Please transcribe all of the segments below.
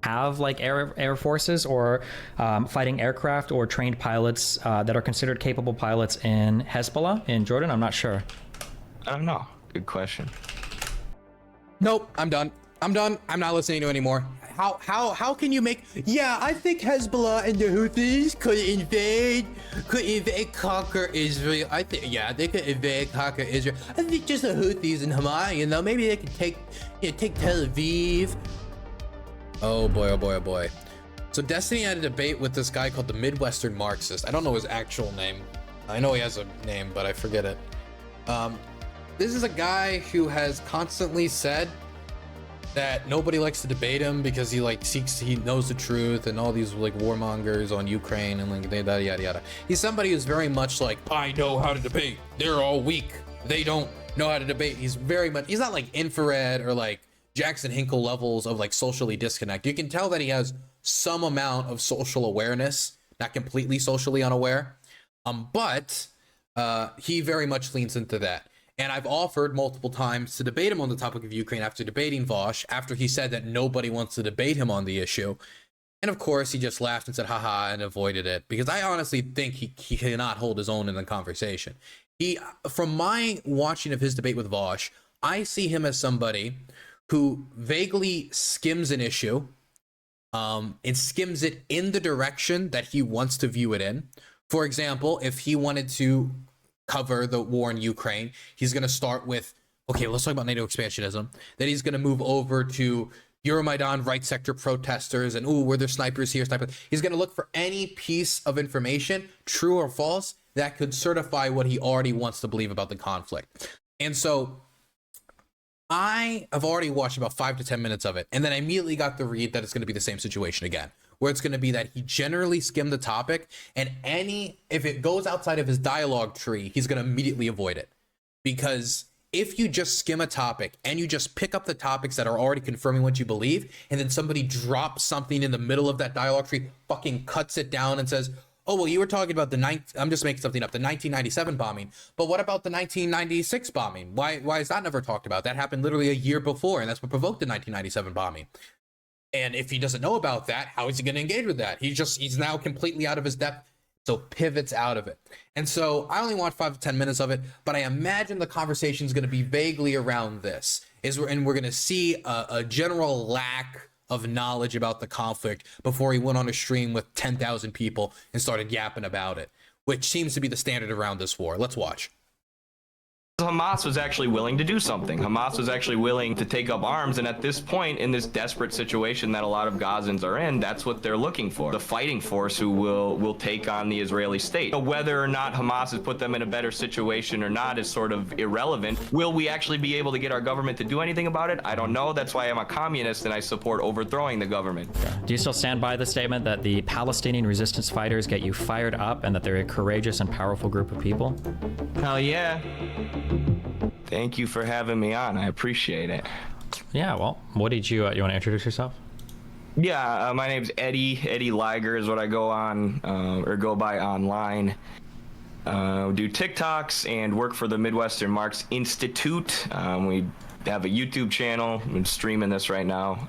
have like air forces or fighting aircraft or trained pilots that are considered capable pilots in Hezbollah in Jordan? I'm not sure. I don't know. Good question. Nope, I'm done. I'm done. I'm not listening to anymore. How can you make? Yeah, I think Hezbollah and the Houthis could invade, conquer Israel. I think, yeah, they could invade, conquer Israel. I think just the Houthis and Hamas, you know, maybe they could take Tel Aviv. Oh boy, oh boy, oh boy. So Destiny had a debate with this guy called the Midwestern Marxist. I don't know his actual name. I know he has a name, but I forget it. This is a guy who has constantly said that nobody likes to debate him because he knows the truth, and all these like warmongers on Ukraine and like yada yada yada. He's somebody who's very much like, I know how to debate. They're all weak. They don't know how to debate. He's not like infrared or like Jackson Hinkle levels of like socially disconnect. You can tell that he has some amount of social awareness, not completely socially unaware. But he very much leans into that. And I've offered multiple times to debate him on the topic of Ukraine after debating Vosh, after he said that nobody wants to debate him on the issue. And of course, he just laughed and said, haha, and avoided it. Because I honestly think he cannot hold his own in the conversation. From my watching of his debate with Vosh, I see him as somebody who vaguely skims an issue and skims it in the direction that he wants to view it in. For example, if he wanted to cover the war in Ukraine, he's going to start with, okay, well, let's talk about NATO expansionism. Then he's going to move over to Euromaidan right sector protesters and, ooh, were there snipers here, snipers. He's going to look for any piece of information, true or false, that could certify what he already wants to believe about the conflict. And so I have already watched about 5 to 10 minutes of it, and then I immediately got the read that it's going to be the same situation again, where it's going to be that he generally skimmed the topic, and if it goes outside of his dialogue tree, he's going to immediately avoid it. Because if you just skim a topic and you just pick up the topics that are already confirming what you believe, and then somebody drops something in the middle of that dialogue tree, fucking cuts it down and says, oh, well, you were talking about I'm just making something up, the 1997 bombing, but what about the 1996 bombing? Why is that never talked about? That happened literally a year before, and that's what provoked the 1997 bombing. And if he doesn't know about that, how is he going to engage with that? He's now completely out of his depth, so pivots out of it. And so I only want 5 to 10 minutes of it, but I imagine the conversation is going to be vaguely around this. And we're going to see a general lack of knowledge about the conflict before he went on a stream with 10,000 people and started yapping about it, which seems to be the standard around this war. Let's watch. Hamas was actually willing to do something. Hamas was actually willing to take up arms, and at this point, in this desperate situation that a lot of Gazans are in, that's what they're looking for. The fighting force who will take on the Israeli state. Whether or not Hamas has put them in a better situation or not is sort of irrelevant. Will we actually be able to get our government to do anything about it? I don't know. That's why I'm a communist and I support overthrowing the government. Do you still stand by the statement that the Palestinian resistance fighters get you fired up and that they're a courageous and powerful group of people? Hell yeah. Thank you for having me on. I appreciate it. Yeah, well, what did you want to introduce yourself? Yeah, my name's Eddie Liger is what I go on or go by online. Do TikToks and work for the Midwestern Marxist Institute. We have a YouTube channel. I'm streaming this right now,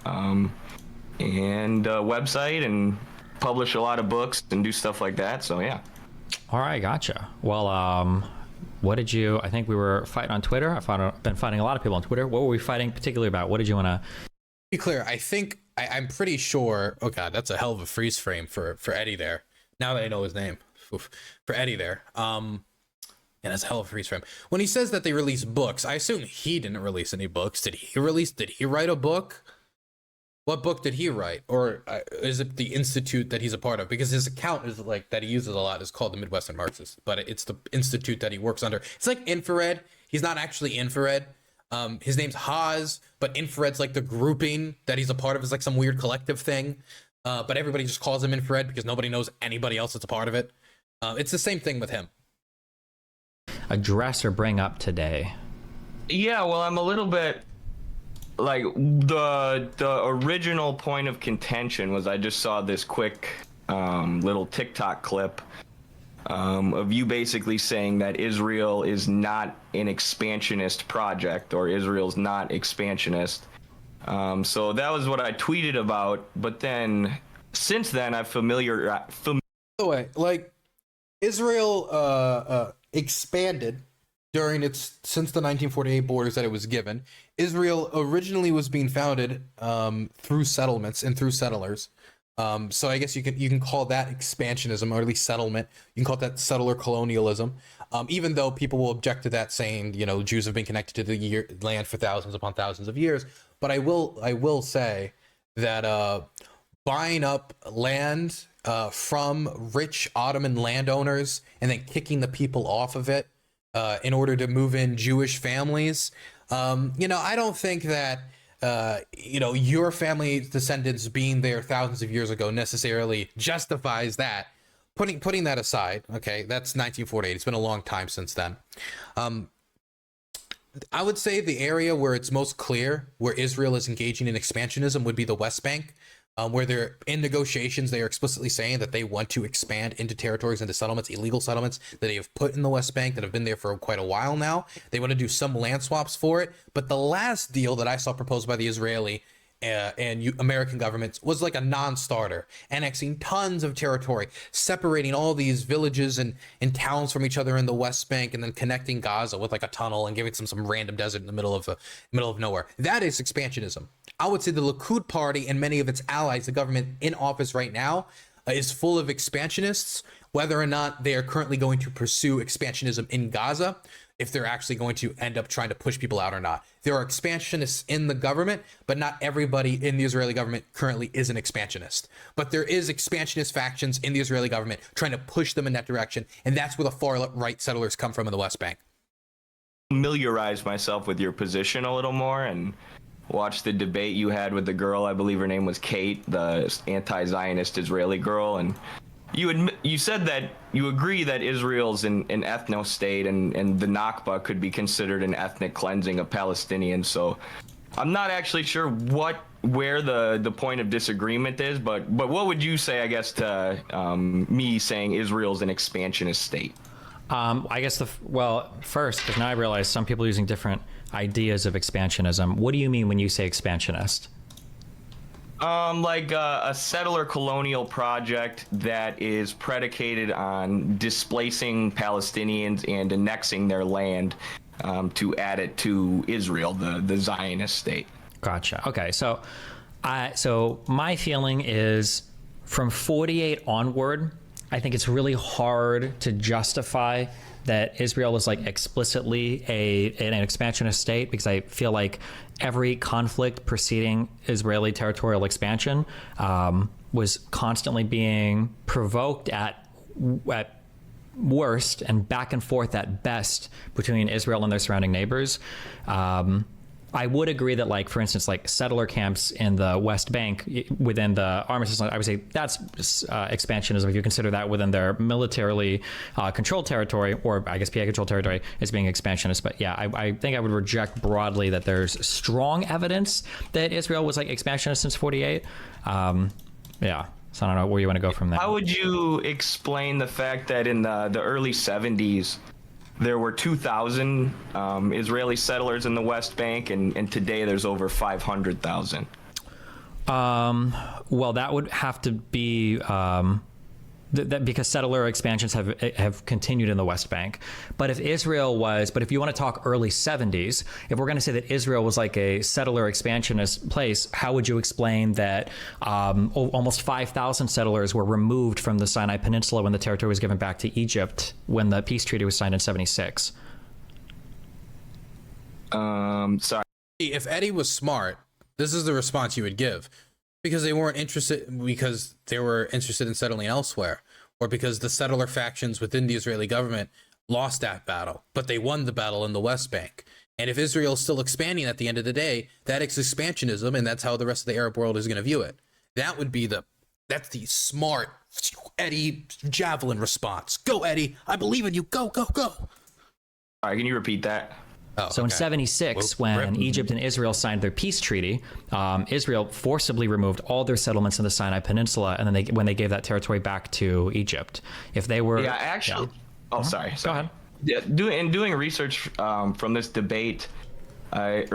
and a website, and publish a lot of books and do stuff like that. So yeah. All right, gotcha. Well, what did you? I think we were fighting on Twitter. I've been fighting a lot of people on Twitter. What were we fighting particularly about? What did you want to? Be clear. I think I'm pretty sure. Oh God, that's a hell of a freeze frame for Eddie there. Now that I know his name, oof, for Eddie there. And that's a hell of a freeze frame. When he says that they release books, I assume he didn't release any books. Did he write a book? What book did he write? Or is it the institute that he's a part of? Because his account is like that he uses a lot is called the Midwestern Marxist, but it's the institute that he works under. It's like Infrared. He's not actually Infrared. His name's Haas, but Infrared's like the grouping that he's a part of. Is like some weird collective thing. But everybody just calls him Infrared because nobody knows anybody else that's a part of it. It's the same thing with him. Address or bring up today? Yeah, well, I'm a little bit like the original point of contention was I just saw this quick little TikTok clip of you basically saying that Israel is not an expansionist project, or Israel's not expansionist. So that was what I tweeted about. But then since then, I've By the way, like, Israel expanded since the 1948 borders that it was given. Israel originally was being founded through settlements and through settlers. So I guess you can call that expansionism, or at least settlement. You can call that settler colonialism. Even though people will object to that, saying, you know, Jews have been connected to the land for thousands upon thousands of years. But I will say that buying up land from rich Ottoman landowners and then kicking the people off of it in order to move in Jewish families, you know, I don't think that you know, your family's descendants being there thousands of years ago necessarily justifies that. Putting that aside, okay, that's 1948. It's been a long time since then. I would say the area where it's most clear where Israel is engaging in expansionism would be the West Bank, where they're in negotiations. They are explicitly saying that they want to expand into territories, into settlements, illegal settlements that they have put in the West Bank that have been there for quite a while now. They want to do some land swaps for it. But the last deal that I saw proposed by the Israeli and American governments was like a non-starter, annexing tons of territory, separating all these villages and towns from each other in the West Bank, and then connecting Gaza with like a tunnel and giving some random desert in the middle of nowhere. That is expansionism. I would say the Likud party and many of its allies, the government in office right now, is full of expansionists. Whether or not they are currently going to pursue expansionism in Gaza, if they're actually going to end up trying to push people out or not. There are expansionists in the government, but not everybody in the Israeli government currently is an expansionist. But there is expansionist factions in the Israeli government trying to push them in that direction, and that's where the far-right settlers come from in the West Bank. Familiarize myself with your position a little more and watch the debate you had with the girl, I believe her name was Kate, the anti-Zionist Israeli girl, and you said that you agree that Israel's an ethno-state and the Nakba could be considered an ethnic cleansing of Palestinians. So I'm not actually sure where the point of disagreement is, but what would you say, I guess, to me saying Israel's an expansionist state? I guess first, because now I realize some people are using different ideas of expansionism. What do you mean when you say expansionist? Like a settler colonial project that is predicated on displacing Palestinians and annexing their land to add it to Israel, the Zionist state. Gotcha. Okay, so my feeling is from 48 onward, I think it's really hard to justify that Israel is like explicitly an expansionist state, because I feel like every conflict preceding Israeli territorial expansion was constantly being provoked at worst and back and forth at best between Israel and their surrounding neighbors. I would agree that, like, for instance, like settler camps in the West Bank within the armistice, I would say that's expansionism if you consider that within their militarily controlled territory, or I guess PA controlled territory, as being expansionist. But yeah, I think I would reject broadly that there's strong evidence that Israel was like expansionist since 48. Yeah. So I don't know where you want to go from there. How would you explain the fact that in the early 70s, there were 2,000 Israeli settlers in the West Bank, and today there's over 500,000. Well, that would have to be because settler expansions have continued in the West Bank. But if you want to talk early 70s, if we're going to say that Israel was like a settler expansionist place, how would you explain that almost 5,000 settlers were removed from the Sinai Peninsula when the territory was given back to Egypt when the peace treaty was signed in 76? Sorry. If Eddie was smart, this is the response you would give. Because they were interested in settling elsewhere, or because the settler factions within the Israeli government lost that battle, but they won the battle in the West Bank. And if Israel is still expanding at the end of the day, that is expansionism, and that's how the rest of the Arab world is going to view it. That would be that's the smart Eddie javelin response. Go, Eddie! I believe in you. Go, go, go! All right, can you repeat that? Oh, so in 76, when Egypt and Israel signed their peace treaty, Israel forcibly removed all their settlements in the Sinai Peninsula, and then when they gave that territory back to Egypt. If they were... Yeah, actually... Yeah. Oh, sorry. Go ahead. Yeah, doing research from this debate, I've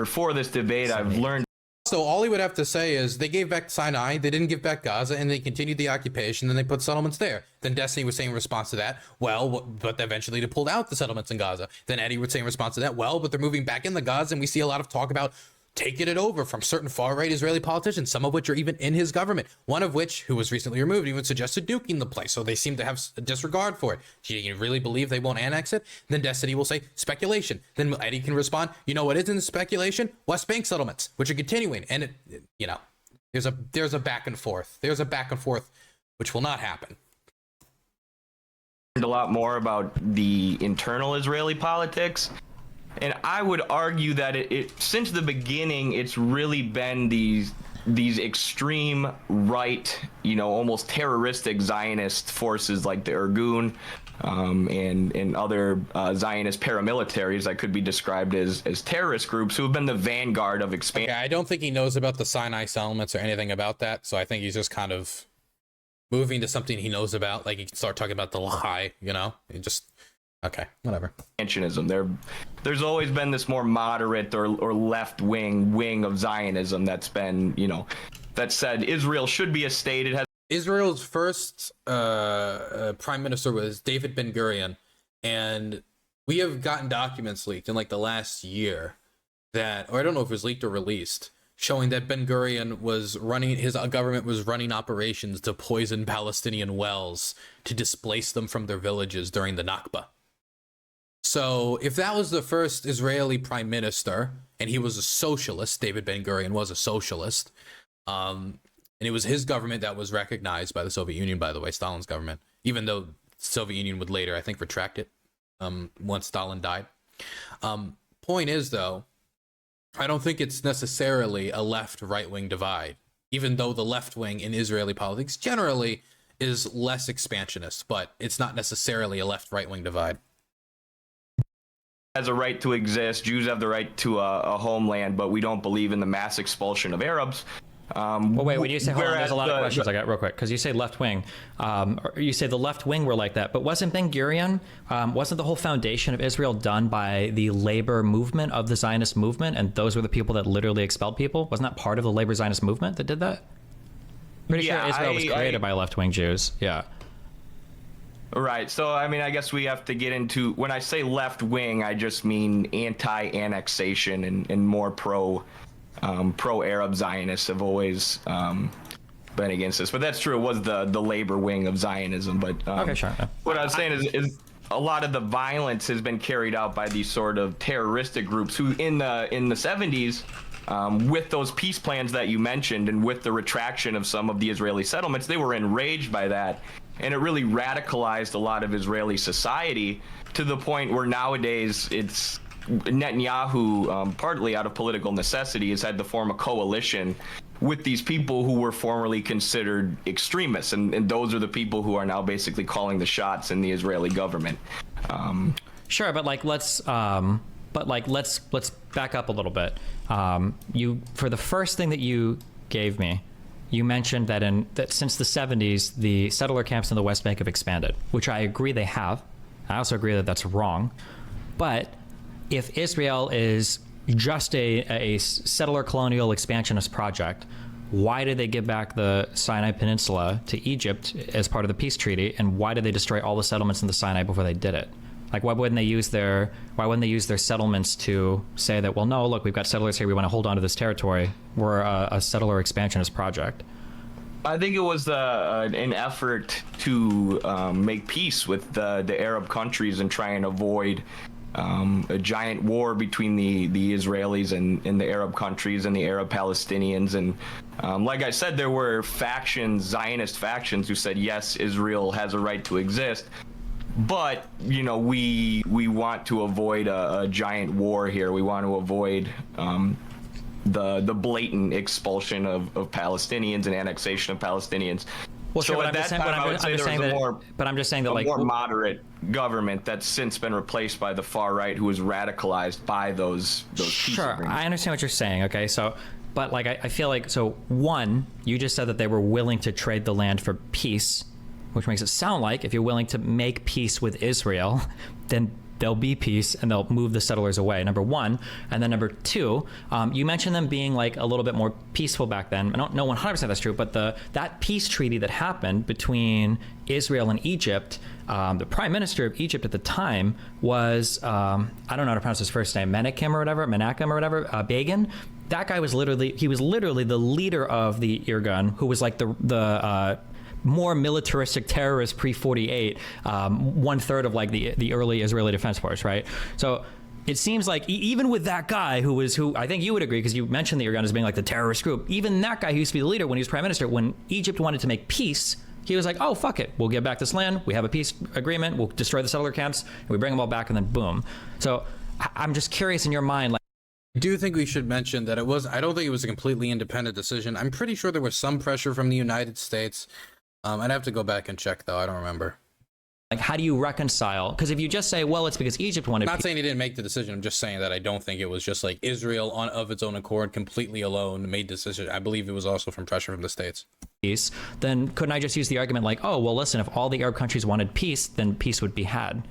learned... So all he would have to say is they gave back Sinai, they didn't give back Gaza, and they continued the occupation, then they put settlements there. Then Destiny was saying in response to that, well, but eventually they pulled out the settlements in Gaza. Then Eddie would say in response to that, well, but they're moving back in the Gaza, and we see a lot of talk about taking it over from certain far-right Israeli politicians, some of which are even in his government, one of which, who was recently removed, even suggested nuking the place, so they seem to have a disregard for it. Do you really believe they won't annex it? Then Destiny will say, speculation. Then Eddie can respond, you know what isn't speculation? West Bank settlements, which are continuing. And, there's a back and forth. There's a back and forth, which will not happen. A lot more about the internal Israeli politics. And I would argue that it since the beginning, it's really been these extreme right, almost terroristic Zionist forces like the Irgun and other Zionist paramilitaries that could be described as terrorist groups who have been the vanguard of expansion. Okay, I don't think he knows about the Sinai settlements or anything about that, so I think he's just kind of moving to something he knows about. Like he can start talking about the lie, it just... Okay, whatever. Expansionism. There's always been this more moderate or left-wing wing of Zionism that's been, that said Israel should be a state. It has Israel's first prime minister was David Ben-Gurion, and we have gotten documents leaked in like the last year that, or I don't know if it was leaked or released, showing that Ben-Gurion his government was running operations to poison Palestinian wells to displace them from their villages during the Nakba. So if that was the first Israeli prime minister, and he was a socialist, David Ben-Gurion was a socialist, and it was his government that was recognized by the Soviet Union, by the way, Stalin's government, even though the Soviet Union would later, I think, retract it once Stalin died. Point is, though, I don't think it's necessarily a left-right-wing divide, even though the left wing in Israeli politics generally is less expansionist, but it's not necessarily a left-right-wing divide. Has a right to exist. Jews have the right to a homeland, but we don't believe in the mass expulsion of Arabs. Well, wait, when you say, hold on, there's a lot of questions I got real quick, because you say left wing. You say the left wing were like that, but wasn't Ben-Gurion, wasn't the whole foundation of Israel done by the labor movement of the Zionist movement, and those were the people that literally expelled people? Wasn't that part of the labor Zionist movement that did that? Pretty sure Israel was created by left wing Jews, yeah. Right. So, I guess we have to get into, when I say left wing, I just mean anti-annexation and more pro-Arab Zionists have always been against this. But that's true. It was the labor wing of Zionism. But okay, sure. What I was saying is a lot of the violence has been carried out by these sort of terroristic groups who in the 70s, with those peace plans that you mentioned and with the retraction of some of the Israeli settlements, they were enraged by that. And it really radicalized a lot of Israeli society to the point where nowadays it's Netanyahu, partly out of political necessity, has had to form a coalition with these people who were formerly considered extremists. And those are the people who are now basically calling the shots in the Israeli government. Sure, but let's back up a little bit. For the first thing that you gave me, you mentioned that since the 70s, the settler camps in the West Bank have expanded, which I agree they have. I also agree that that's wrong. But if Israel is just a settler colonial expansionist project, why did they give back the Sinai Peninsula to Egypt as part of the peace treaty? And why did they destroy all the settlements in the Sinai before they did it? Like, why wouldn't they use their settlements to say that, well, no, look, we've got settlers here, we want to hold on to this territory. We're a settler expansionist project. I think it was an effort to make peace with the Arab countries and try and avoid a giant war between the Israelis and the Arab countries and the Arab Palestinians. And like I said, there were Zionist factions who said, yes, Israel has a right to exist. But, we want to avoid a giant war here. We want to avoid the blatant expulsion of Palestinians and annexation of Palestinians. Well, sure, so at that time, I would say there was a more moderate government that's since been replaced by the far right, who was radicalized by those peace Sure, agreements. I understand what you're saying. Okay, so, but I feel like, so one, you just said that they were willing to trade the land for peace, which makes it sound like if you're willing to make peace with Israel, then there'll be peace and they'll move the settlers away, number one. And then number two, you mentioned them being like a little bit more peaceful back then. I don't know 100% that's true, but that peace treaty that happened between Israel and Egypt, the prime minister of Egypt at the time was, I don't know how to pronounce his first name, Menachem or whatever, Begin. That guy was literally the leader of the Irgun, who was like the more militaristic terrorist pre-48, 1/3 of like the early Israeli Defense Force, right? So it seems like even with that guy who I think you would agree, because you mentioned the Irgun as being like the terrorist group, even that guy who used to be the leader when he was prime minister, when Egypt wanted to make peace, he was like, oh, fuck it. We'll give back this land. We have a peace agreement. We'll destroy the settler camps and we bring them all back, and then boom. So I'm just curious in your mind, like, I do think we should mention that I don't think it was a completely independent decision. I'm pretty sure there was some pressure from the United States. I'd have to go back and check, though. I don't remember. Like, how do you reconcile? Because if you just say, well, it's because Egypt wanted I'm not saying he didn't make the decision. I'm just saying that I don't think it was just like Israel of its own accord, completely alone, made the decision. I believe it was also from pressure from the States. Peace, then couldn't I just use the argument like, oh, well, listen, if all the Arab countries wanted peace, then peace would be had?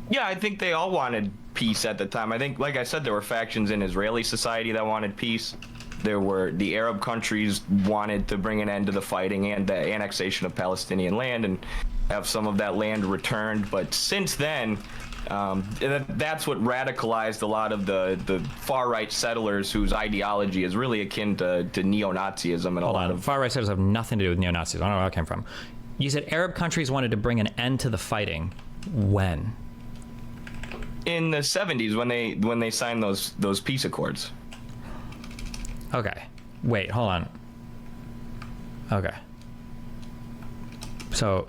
Yeah, I think they all wanted peace at the time. I think, like I said, there were factions in Israeli society that wanted peace. There were the Arab countries wanted to bring an end to the fighting and the annexation of Palestinian land and have some of that land returned. But since then, that's what radicalized a lot of the far-right settlers whose ideology is really akin to neo-Nazism and a lot of... Far-right settlers have nothing to do with neo-Nazis. I don't know where that came from. You said Arab countries wanted to bring an end to the fighting. When? In the 70s, when they signed those peace accords. Okay. Wait, hold on. Okay. So...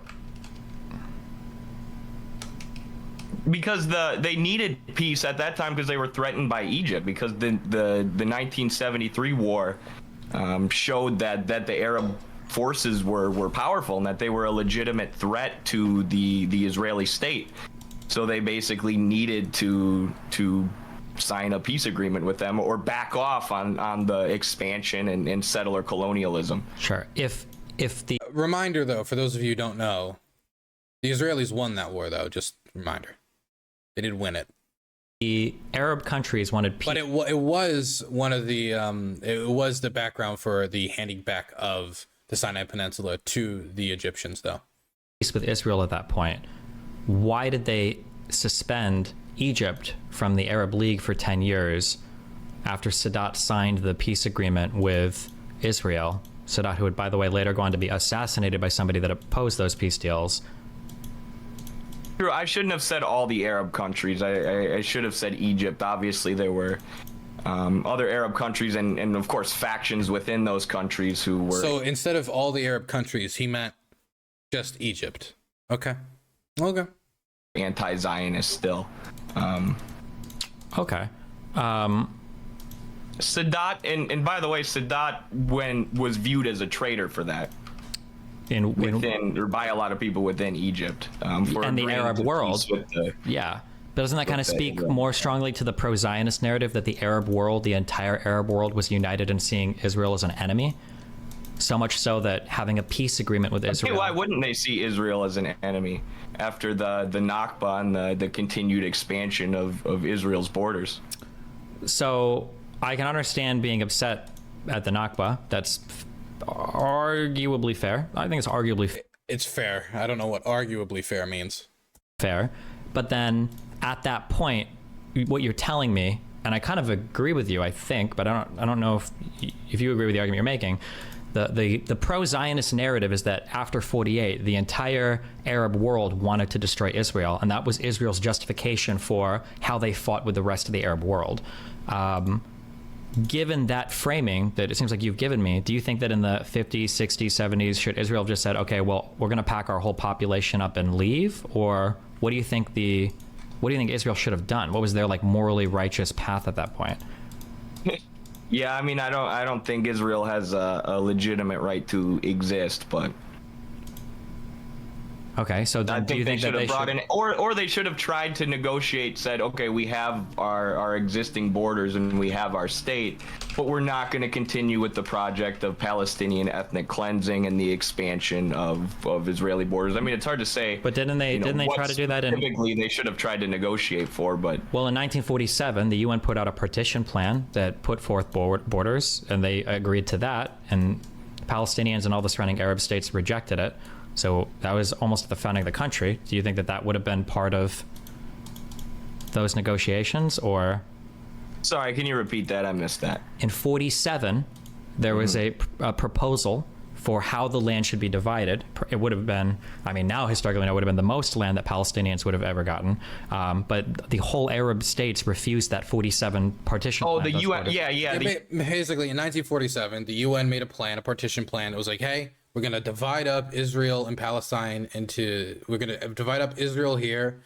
because they needed peace at that time because they were threatened by Egypt, because the 1973 war showed that the Arab forces were powerful and that they were a legitimate threat to the Israeli state. So they basically needed to sign a peace agreement with them or back off on the expansion and settler colonialism. Sure. If the Reminder, though, for those of you who don't know, the Israelis won that war, though. Just reminder. They did win it. The Arab countries wanted peace. But it was one of the it was the background for the handing back of the Sinai Peninsula to the Egyptians, though. Peace with Israel at that point. Why did they suspend Egypt from the Arab League for 10 years after Sadat signed the peace agreement with Israel? Sadat, who would, by the way, later go on to be assassinated by somebody that opposed those peace deals. I shouldn't have said all the Arab countries. I should have said Egypt. Obviously, there were other Arab countries and, of course, factions within those countries who were... So instead of all the Arab countries, he meant just Egypt. Okay. Okay. Anti-Zionist still. Okay. Sadat, and by the way, Sadat was viewed as a traitor for that. Or by a lot of people within Egypt. For and the Arab world. Yeah. But doesn't that kind of speak more strongly to the pro-Zionist narrative that the Arab world, the entire Arab world, was united in seeing Israel as an enemy? So much so that having a peace agreement with Israel... Why wouldn't they see Israel as an enemy after the Nakba and the continued expansion of Israel's borders? So I can understand being upset at the Nakba. That's arguably fair. I think it's arguably it's fair. I don't know what arguably fair means. Fair. But then at that point, what you're telling me, and I kind of agree with you, I think, but I don't know if you agree with the argument you're making. The pro-Zionist narrative is that after 48, the entire Arab world wanted to destroy Israel, and that was Israel's justification for how they fought with the rest of the Arab world. Given that framing that it seems like you've given me, do you think that in the 50s, 60s, 70s, should Israel have just said, okay, well, we're going to pack our whole population up and leave? Or what do you think Israel should have done? What was their like morally righteous path at that point? Yeah, I mean, I don't think Israel has a legitimate right to exist, but Okay, so I then do you think they think that should have brought in, or they should have tried to negotiate, said, okay, we have our existing borders and we have our state, but we're not going to continue with the project of Palestinian ethnic cleansing and the expansion of Israeli borders. I mean, it's hard to say. But didn't they try to do that in? Typically, they should have tried to negotiate for, but Well, in 1947, the UN put out a partition plan that put forth borders, and they agreed to that, and Palestinians and all the surrounding Arab states rejected it. So that was almost the founding of the country. Do you think that that would have been part of those negotiations, or? Sorry, can you repeat that? I missed that. In 47, there was a proposal for how the land should be divided. It would have been, I mean, now historically, it would have been the most land that Palestinians would have ever gotten. But the whole Arab states refused that 47 partition plan. The UN, yeah. Basically, in 1947, the UN made a partition plan. It was like, hey, we're going to divide up Israel and Palestine we're going to divide up Israel here,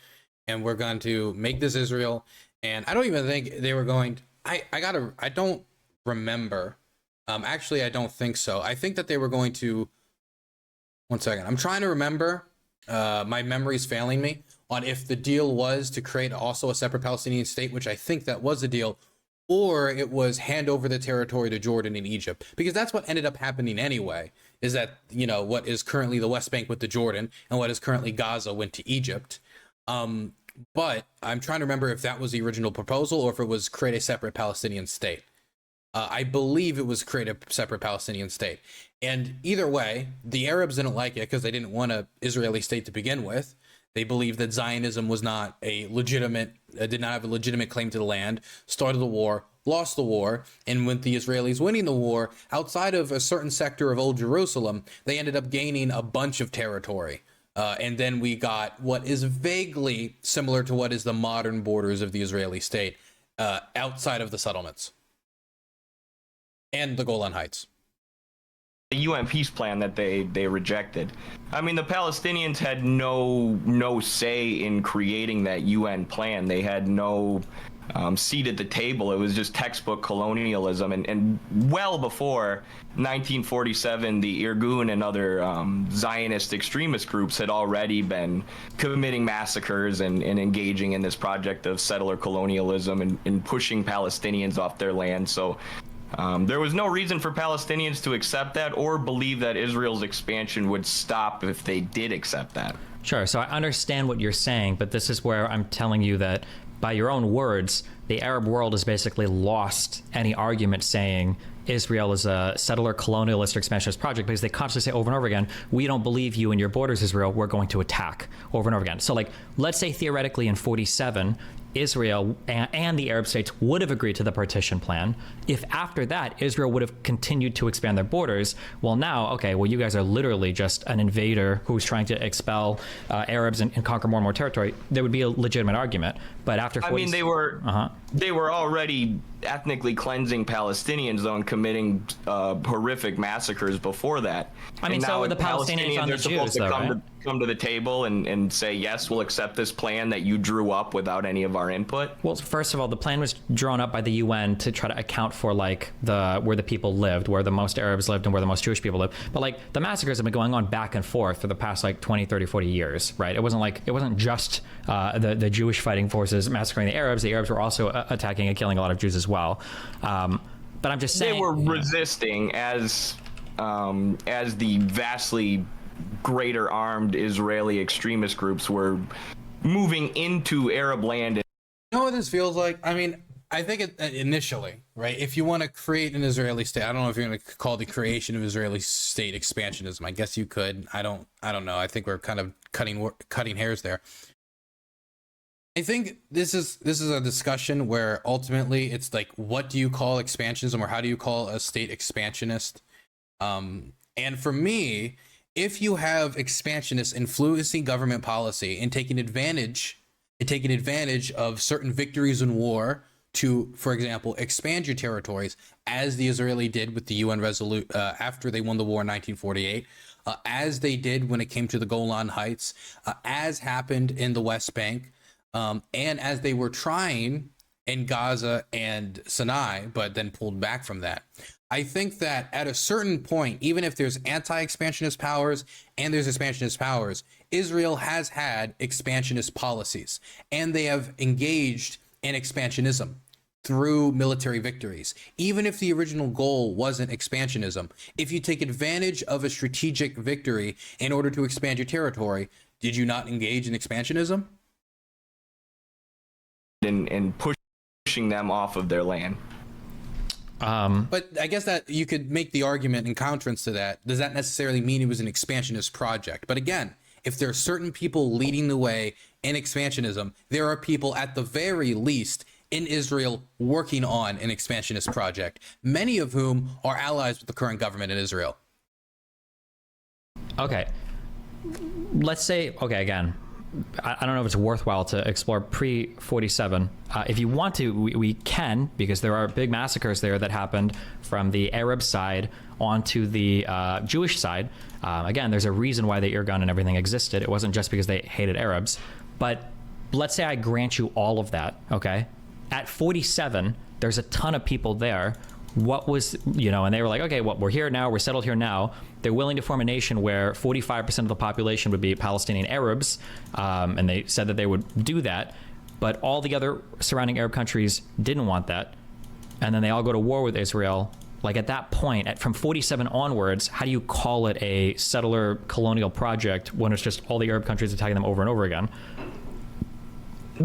and we're going to make this Israel. And I don't even think they were going, I don't remember. Actually, I don't think so. I think that they were going to, one second. I'm trying to remember, my memory's failing me, on if the deal was to create also a separate Palestinian state, which I think that was the deal, or it was hand over the territory to Jordan and Egypt, because that's what ended up happening anyway, is that, what is currently the West Bank went to Jordan and what is currently Gaza went to Egypt. But I'm trying to remember if that was the original proposal or if it was create a separate Palestinian state. I believe it was create a separate Palestinian state. And either way, the Arabs didn't like it because they didn't want an Israeli state to begin with. They believed that Zionism was not did not have a legitimate claim to the land, started the war, lost the war, and with the Israelis winning the war, outside of a certain sector of Old Jerusalem, they ended up gaining a bunch of territory. And then we got what is vaguely similar to what is the modern borders of the Israeli state, outside of the settlements and the Golan Heights. The UN peace plan that they rejected. I mean, the Palestinians had no say in creating that UN plan. They had no seat at the table. It was just textbook colonialism. And well before 1947, the Irgun and other Zionist extremist groups had already been committing massacres and engaging in this project of settler colonialism and pushing Palestinians off their land. So there was no reason for Palestinians to accept that or believe that Israel's expansion would stop if they did accept that. Sure. So I understand what you're saying, but this is where I'm telling you that by your own words, the Arab world has basically lost any argument saying Israel is a settler colonialist or expansionist project, because they constantly say over and over again, we don't believe you in your borders, Israel, we're going to attack, over and over again. So like, let's say theoretically in 47, Israel and the Arab states would have agreed to the partition plan. If after that, Israel would have continued to expand their borders, well now, okay, well you guys are literally just an invader who's trying to expel Arabs and conquer more and more territory, there would be a legitimate argument. But after 40, I mean, they were already ethnically cleansing Palestinians, though, and committing horrific massacres before that. I mean, so were the Palestinians on the Jews, though, right? Come to the table and say, yes, we'll accept this plan that you drew up without any of our input? Well, first of all, the plan was drawn up by the UN to try to account for like where the people lived, where the most Arabs lived and where the most Jewish people lived. But like the massacres have been going on back and forth for the past like 20, 30, 40 years, right? It wasn't just the Jewish fighting forces massacring the Arabs. The Arabs were also attacking and killing a lot of Jews as well. But I'm just saying, they were resisting as the vastly greater armed Israeli extremist groups were moving into Arab land. You know what this feels like? I mean, I think initially, right? If you want to create an Israeli state, I don't know if you're going to call the creation of Israeli state expansionism. I guess you could. I don't know. I think we're kind of cutting hairs there. I think this is a discussion where ultimately it's like, what do you call expansionism, or how do you call a state expansionist? And for me, if you have expansionists influencing government policy and taking advantage of certain victories in war to, for example, expand your territories, as the Israeli did with the UN after they won the war in 1948, as they did when it came to the Golan Heights, as happened in the West Bank, and as they were trying in Gaza and Sinai, but then pulled back from that. I think that at a certain point, even if there's anti-expansionist powers and there's expansionist powers, Israel has had expansionist policies, and they have engaged in expansionism through military victories. Even if the original goal wasn't expansionism, if you take advantage of a strategic victory in order to expand your territory, did you not engage in expansionism? And pushing them off of their land. But I guess that you could make the argument in counterance to that. Does that necessarily mean it was an expansionist project? But again, if there are certain people leading the way in expansionism, there are people at the very least in Israel working on an expansionist project, many of whom are allies with the current government in Israel. Okay. Let's say, okay, again, I don't know if it's worthwhile to explore pre-47. If you want to, we can, because there are big massacres there that happened from the Arab side onto the Jewish side. Again, there's a reason why the ear gun and everything existed. It wasn't just because they hated Arabs. But let's say I grant you all of that, okay? At 47, there's a ton of people there. What was, and they were like, okay, well, we're here now, we're settled here now. They're willing to form a nation where 45% of the population would be Palestinian Arabs, and they said that they would do that, but all the other surrounding Arab countries didn't want that, and then they all go to war with Israel. Like at that point, from 47 onwards, how do you call it a settler colonial project when it's just all the Arab countries attacking them over and over again?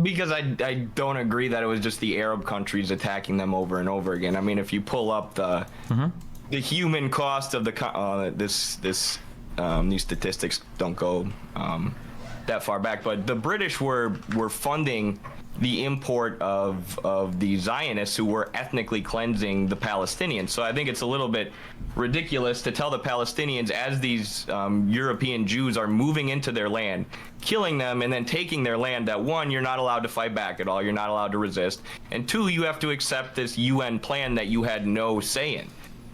Because I don't agree that it was just the Arab countries attacking them over and over again. I mean, if you pull up the human cost of the these statistics don't go that far back, but the British were funding the import of the Zionists who were ethnically cleansing the Palestinians. So I think it's a little bit ridiculous to tell the Palestinians, as these European Jews are moving into their land, killing them and then taking their land, that one, you're not allowed to fight back at all, you're not allowed to resist, and two, you have to accept this UN plan that you had no say in.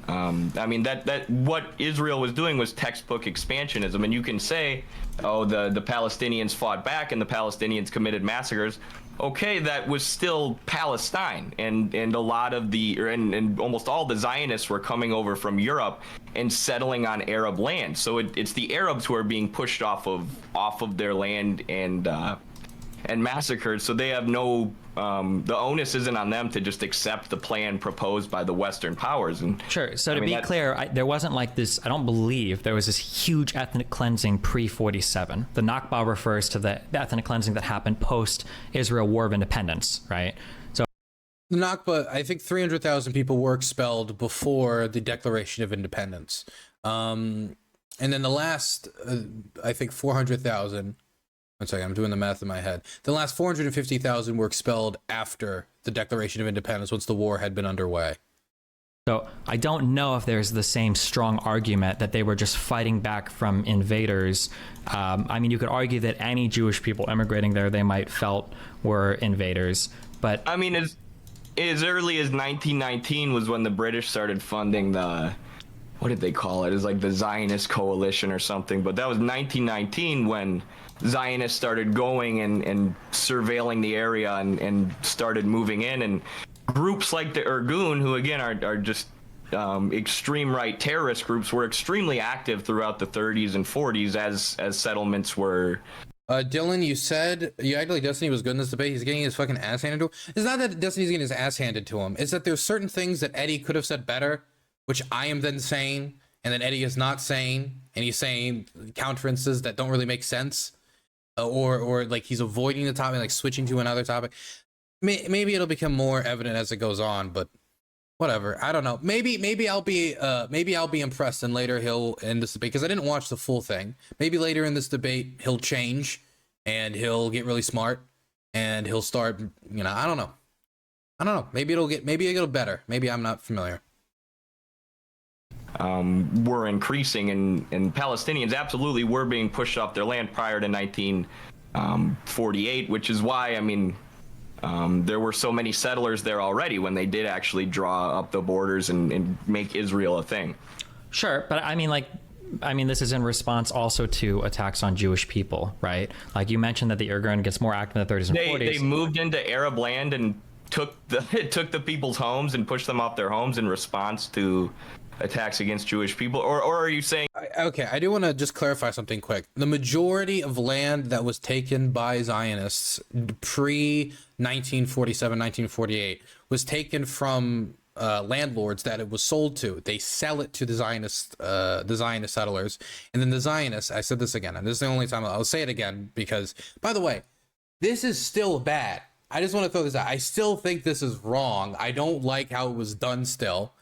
I mean, that what Israel was doing was textbook expansionism, and you can say, oh, the Palestinians fought back and the Palestinians committed massacres. Okay, that was still Palestine, and a lot of and almost all the Zionists were coming over from Europe and settling on Arab land. So it's the Arabs who are being pushed off of their land and massacred. So they have no the onus isn't on them to just accept the plan proposed by the Western powers. And sure. So to be clear, there wasn't like this. I don't believe there was this huge ethnic cleansing pre-47. The Nakba refers to the ethnic cleansing that happened post-Israel War of Independence, right? So The Nakba, I think 300,000 people were expelled before the Declaration of Independence. And then the last, I think 400,000, one second, I'm doing the math in my head. The last 450,000 were expelled after the Declaration of Independence, once the war had been underway. So I don't know if there's the same strong argument that they were just fighting back from invaders. I mean, you could argue that any Jewish people immigrating there, they might felt were invaders. But I mean, as early as 1919 was when the British started funding the, what did they call it? It was like the Zionist Coalition or something. But that was 1919 when Zionists started going and surveilling the area and started moving in. And groups like the Irgun, who again are just extreme right terrorist groups, were extremely active throughout the 30s and 40s as settlements were. Dylan, you said you act like Destiny was good in this debate. He's getting his fucking ass handed to him. It's not that Destiny's getting his ass handed to him. It's that there's certain things that Eddie could have said better, which I am then saying, and then Eddie is not saying, and he's saying counterances that don't really make sense, or like he's avoiding the topic, like switching to another topic. Maybe it'll become more evident as it goes on, but whatever. I don't know. Maybe I'll be impressed, and later he'll end this debate, because I didn't watch the full thing. Maybe later in this debate he'll change and he'll get really smart and he'll start. I don't know. Maybe it'll get better. Maybe I'm not familiar. Were increasing, and Palestinians absolutely were being pushed off their land prior to 1948, which is why, I mean, there were so many settlers there already when they did actually draw up the borders and make Israel a thing. Sure, but I mean, this is in response also to attacks on Jewish people, right? Like you mentioned that the Irgun gets more active in the 30s and 40s. They moved into Arab land and took the people's homes and pushed them off their homes in response to attacks against Jewish people, or are you saying? Okay, I do want to just clarify something quick. The majority of land that was taken by Zionists pre 1947, 1948 was taken from landlords that it was sold to. They sell it to the Zionist settlers, and then the Zionists. I said this again, and this is the only time I'll say it again because, by the way, this is still bad. I just want to throw this out. I still think this is wrong. I don't like how it was done still.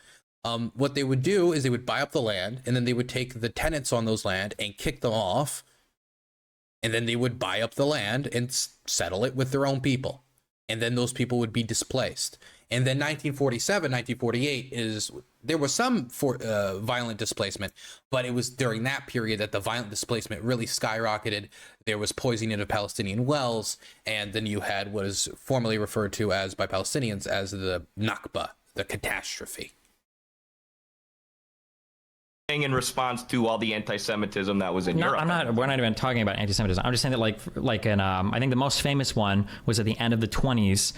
What they would do is they would buy up the land, and then they would take the tenants on those land and kick them off, and then they would buy up the land and settle it with their own people, and then those people would be displaced. And then 1947, 1948 there was some violent displacement, but it was during that period that the violent displacement really skyrocketed. There was poisoning of Palestinian wells, and then you had what is formerly referred to as by Palestinians as the Nakba, the catastrophe. In response to all the anti-Semitism that was in Europe. We're not even talking about anti-Semitism. I'm just saying that I think the most famous one was at the end of the 20s.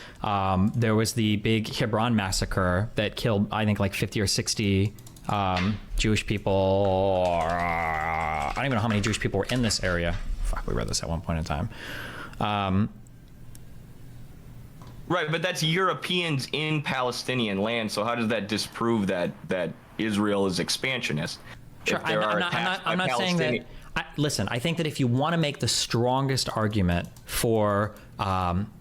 There was the big Hebron massacre that killed, I think, like 50 or 60 Jewish people. I don't even know how many Jewish people were in this area. Fuck, we read this at one point in time. Right, but that's Europeans in Palestinian land. So how does that disprove that Israel is expansionist? Sure, I'm not saying that. Listen, I think that if you want to make the strongest argument for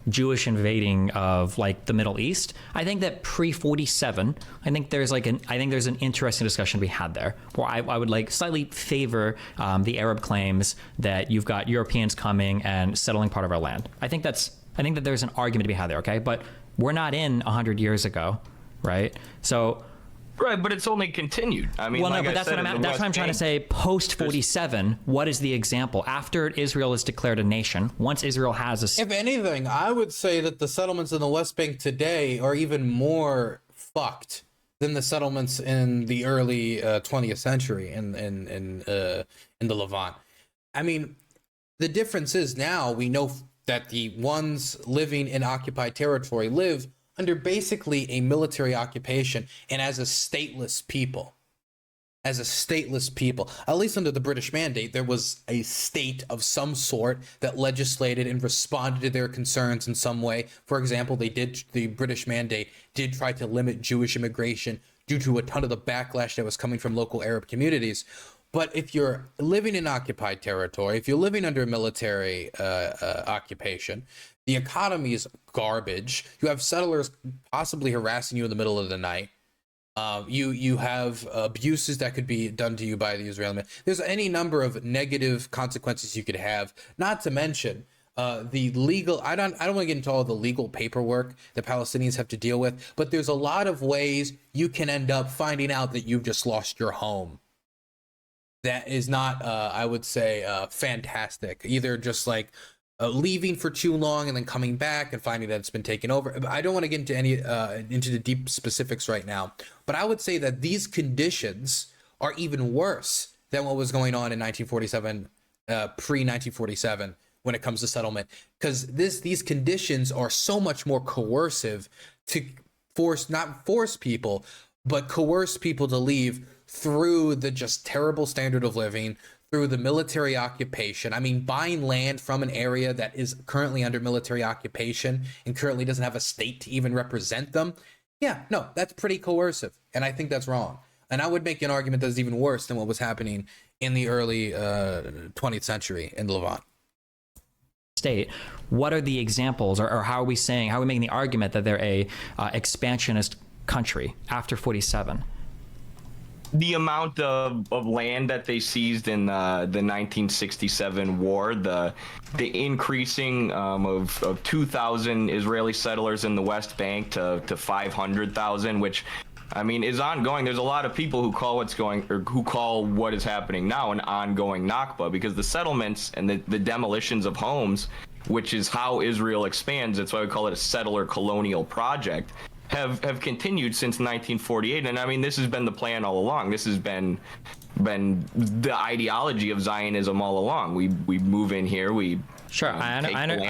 Jewish invading of like the Middle East, I think that pre-47, I think there's an interesting discussion to be had there, where I would like slightly favor the Arab claims that you've got Europeans coming and settling part of our land. I think that there's an argument to be had there, okay? But we're not in 100 years ago, right? So. Right, but it's only continued. I mean, but that's what I'm trying to say. Post 47, what is the example after Israel is declared a nation? Once Israel has a, if anything, I would say that the settlements in the West Bank today are even more fucked than the settlements in the early 20th century in the Levant. I mean, the difference is now we know that the ones living in occupied territory live under basically a military occupation and as a stateless people. As a stateless people, at least under the British Mandate, there was a state of some sort that legislated and responded to their concerns in some way. For example, the British Mandate did try to limit Jewish immigration due to a ton of the backlash that was coming from local Arab communities. But if you're living in occupied territory, if you're living under military occupation, the economy is garbage. You have settlers possibly harassing you in the middle of the night. You have abuses that could be done to you by the Israeli men. There's any number of negative consequences you could have. Not to mention the legal. I don't want to get into all the legal paperwork that Palestinians have to deal with. But there's a lot of ways you can end up finding out that you've just lost your home. That is not, I would say, fantastic. Either just like leaving for too long and then coming back and finding that it's been taken over. I don't want to get into into the deep specifics right now, but I would say that these conditions are even worse than what was going on in 1947, pre-1947, when it comes to settlement, because these conditions are so much more coercive to not force people, but coerce people to leave through the just terrible standard of living, through the military occupation. I mean, buying land from an area that is currently under military occupation and currently doesn't have a state to even represent them. Yeah, no, that's pretty coercive. And I think that's wrong. And I would make an argument that's even worse than what was happening in the early 20th century in Levant. State. What are the examples, or how are we making the argument that they're a expansionist country after 47? The amount of land that they seized in the 1967 war, the increasing of 2,000 Israeli settlers in the West Bank to 500,000, which, I mean, is ongoing. There's a lot of people who call what is happening now an ongoing Nakba, because the settlements and the demolitions of homes, which is how Israel expands, that's why we call it a settler colonial project, have continued since 1948. And I mean, this has been the plan all along. This has been the ideology of Zionism all along. We move in here, we I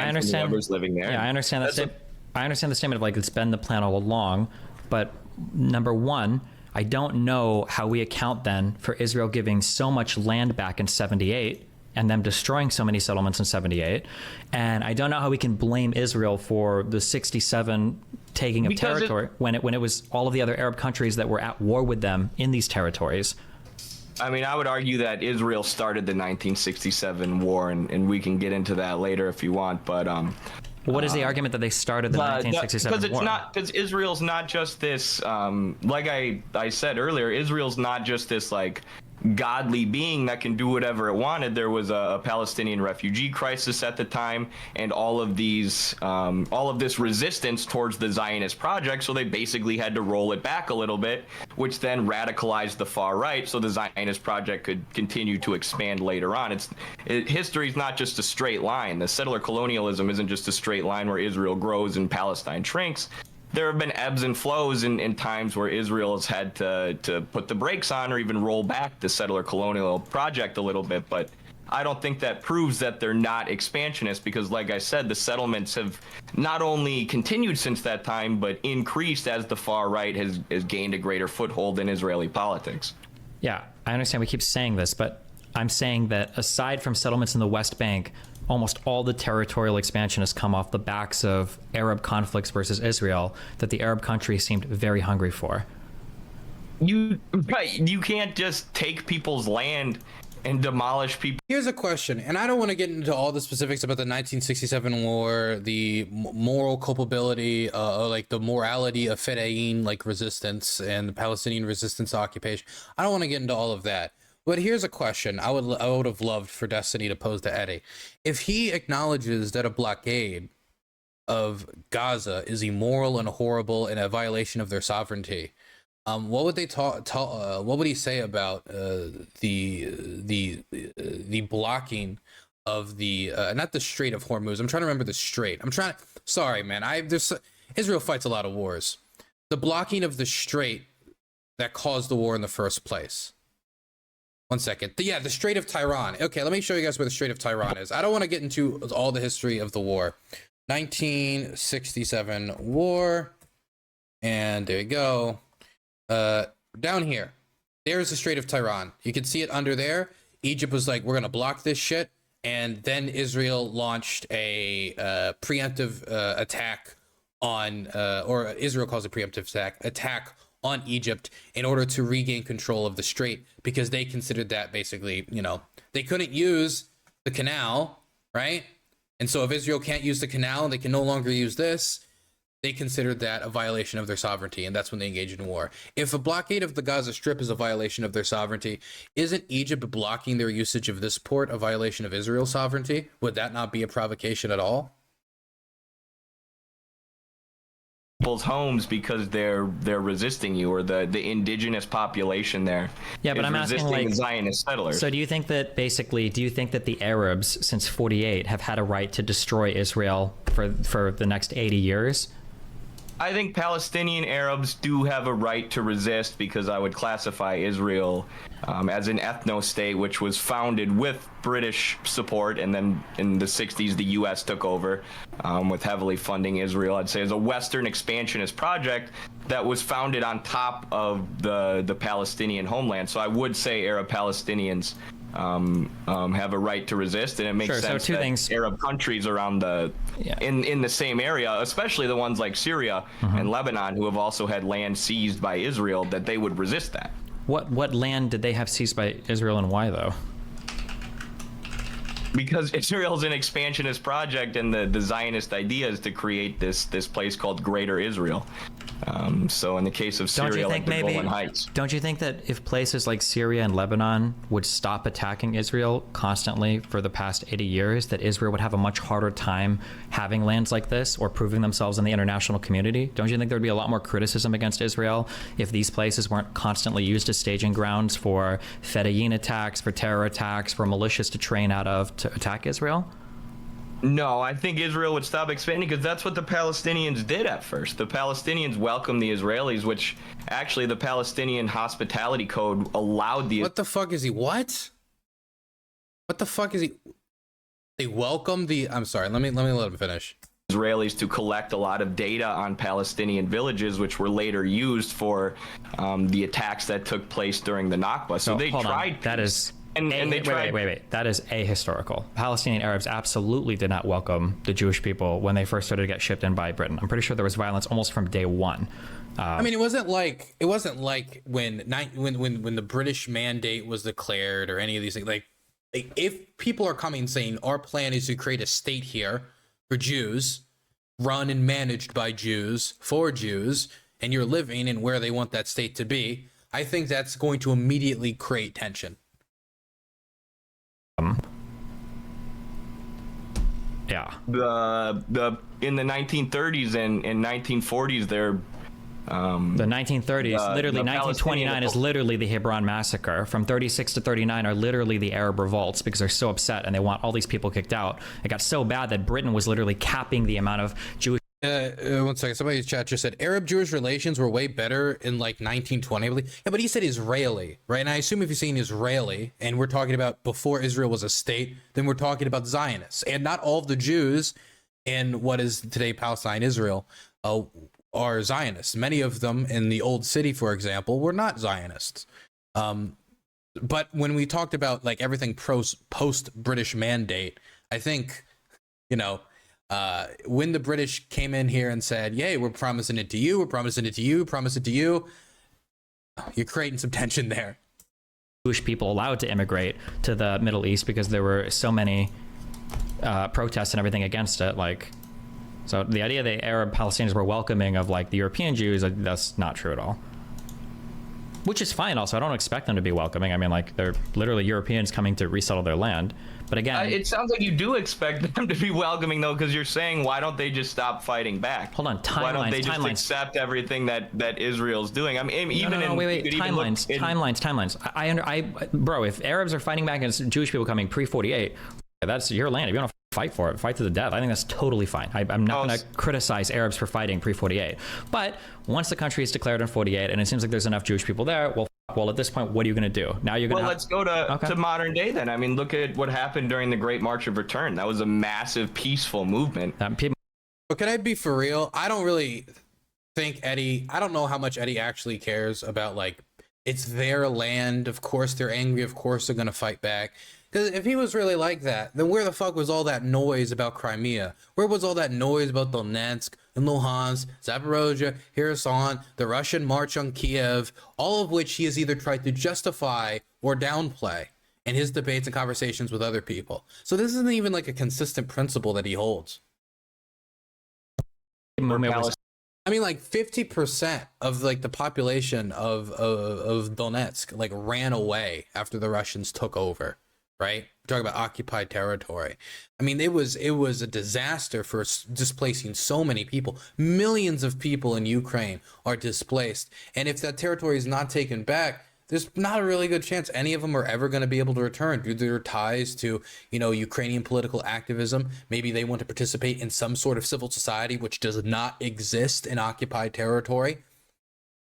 understand whoever's living there. Yeah, I understand that. I understand the statement of like it's been the plan all along, but number one, I don't know how we account then for Israel giving so much land back in 78 and them destroying so many settlements in 78. And I don't know how we can blame Israel for the 67 taking of territory when it was all of the other Arab countries that were at war with them in these territories. I mean, I would argue that Israel started the 1967 war, and we can get into that later if you want, but what is the argument that they started the 1967 war? Because Israel's not just this, like I said earlier, Israel's not just this like godly being that can do whatever it wanted. There was a Palestinian refugee crisis at the time, and all of this resistance towards the Zionist project. So they basically had to roll it back a little bit, which then radicalized the far right. So the Zionist project could continue to expand later on. History is not just a straight line. The settler colonialism isn't just a straight line where Israel grows and Palestine shrinks. There have been ebbs and flows in times where Israel has had to put the brakes on or even roll back the settler colonial project a little bit. But I don't think that proves that they're not expansionist, because like I said, the settlements have not only continued since that time, but increased as the far right has gained a greater foothold in Israeli politics. Yeah, I understand we keep saying this, but I'm saying that aside from settlements in the West Bank, almost all the territorial expansion has come off the backs of Arab conflicts versus Israel that the Arab countries seemed very hungry for. You can't just take people's land and demolish people. Here's a question, and I don't want to get into all the specifics about the 1967 war, the moral culpability, like the morality of Fedayeen, like resistance and the Palestinian resistance occupation. I don't want to get into all of that. But here's a question I would have loved for Destiny to pose to Eddie. If he acknowledges that a blockade of Gaza is immoral and horrible and a violation of their sovereignty, what would they what would he say about the blocking of the not the Strait of Hormuz? I'm trying to remember the strait. Sorry, man. Israel fights a lot of wars. The blocking of the strait that caused the war in the first place. One second. Yeah, the Strait of Tiran. Okay, let me show you guys where the Strait of Tiran is. I don't want to get into all the history of the war. 1967 war. And there you go. Down here. There's the Strait of Tiran. You can see it under there. Egypt was like, we're going to block this shit. And then Israel launched a preemptive attack on, or Israel calls it preemptive attack on Egypt in order to regain control of the strait, because they considered that basically, they couldn't use the canal, right? And so if Israel can't use the canal, they can no longer use this. They considered that a violation of their sovereignty, and that's when they engaged in war. If a blockade of the Gaza Strip is a violation of their sovereignty, isn't Egypt blocking their usage of this port a violation of Israel's sovereignty? Would that not be a provocation at all? People's homes because they're resisting you, or the indigenous population there. Yeah, but I'm asking, like, Zionist settlers. So do you think that the Arabs since 48 have had a right to destroy Israel for the next 80 years? I think Palestinian Arabs do have a right to resist, because I would classify Israel as an ethno-state, which was founded with British support, and then in the 60s the U.S. took over with heavily funding Israel. I'd say as a Western expansionist project that was founded on top of the Palestinian homeland. So I would say Arab Palestinians have a right to resist, and it makes sense that Arab countries around in the same area, especially the ones like Syria and Lebanon, who have also had land seized by Israel, that they would resist that. What land did they have seized by Israel, and why though? Because Israel's an expansionist project, and the Zionist idea is to create this place called Greater Israel. So in the case of Syria, like the Golan Heights. Don't you think that if places like Syria and Lebanon would stop attacking Israel constantly for the past 80 years, that Israel would have a much harder time having lands like this or proving themselves in the international community? Don't you think there would be a lot more criticism against Israel if these places weren't constantly used as staging grounds for Fedayeen attacks, for terror attacks, for militias to train out of to attack Israel? No, I think Israel would stop expanding, because that's what the Palestinians did at first. The Palestinians welcomed the Israelis, which actually the Palestinian hospitality code allowed the... What the fuck is he? What? What the fuck is he? They welcomed the... I'm sorry, let me let him finish. Israelis to collect a lot of data on Palestinian villages, which were later used for the attacks that took place during the Nakba. So they tried. That is. And they tried. Wait. That is ahistorical. Palestinian Arabs absolutely did not welcome the Jewish people when they first started to get shipped in by Britain. I'm pretty sure there was violence almost from day one. I mean, it wasn't like when the British Mandate was declared or any of these things. Like if people are coming saying our plan is to create a state here for Jews, run and managed by Jews for Jews, and you're living in where they want that state to be, I think that's going to immediately create tension. Yeah. The in the 1930s and 1940s, they're the 1930s, literally 1929 is literally the Hebron massacre. From 36 to 39 are literally the Arab revolts because they're so upset and they want all these people kicked out. It got so bad that Britain was literally capping the amount of Jewish. 1 second. Somebody in the chat just said Arab-Jewish relations were way better in like 1920, I believe. Yeah, but he said Israeli, right? And I assume if you're saying Israeli, and we're talking about before Israel was a state, then we're talking about Zionists. And not all of the Jews in what is today Palestine, Israel, are Zionists. Many of them in the old city, for example, were not Zionists. But when we talked about like everything post-British Mandate, I think, you know, when the British came in here and said, yay, we're promising it to you, we're promising it to you, promise it to you, you're creating some tension there. Jewish people allowed to immigrate to the Middle East because there were so many protests and everything against it. Like, so the idea that Arab Palestinians were welcoming of like the European Jews, that's not true at all. Which is fine also. I don't expect them to be welcoming. I mean, like, they're literally Europeans coming to resettle their land. But again, it sounds like you do expect them to be welcoming, though, because you're saying, why don't they just stop fighting back? Hold on, timelines. Why don't they just accept everything that Israel's doing? I mean, wait, timelines. Bro, if Arabs are fighting back against Jewish people coming pre-48, that's your land. If you want to fight for it, fight to the death. I think that's totally fine. I'm not going to criticize Arabs for fighting pre-48. But once the country is declared in 48, and it seems like there's enough Jewish people there, well, at this point, what are you going to do? Now you're going to... Well, let's go to modern day then. I mean, look at what happened during the Great March of Return. That was a massive peaceful movement. But can I be for real? I don't really think Eddie... I don't know how much Eddie actually cares about, like, it's their land. Of course they're angry. Of course they're going to fight back. Because if he was really like that, then where the fuck was all that noise about Crimea? Where was all that noise about Donetsk and Luhansk, Zaporozhye, Kherson, the Russian march on Kiev, all of which he has either tried to justify or downplay in his debates and conversations with other people. So this isn't even like a consistent principle that he holds. I mean, like 50% of like the population of Donetsk like ran away after the Russians took over. Right? We're talking about occupied territory. I mean, it was a disaster for displacing so many people. Millions of people in Ukraine are displaced. And if that territory is not taken back, there's not a really good chance any of them are ever going to be able to return due to their ties to, you know, Ukrainian political activism. Maybe they want to participate in some sort of civil society, which does not exist in occupied territory.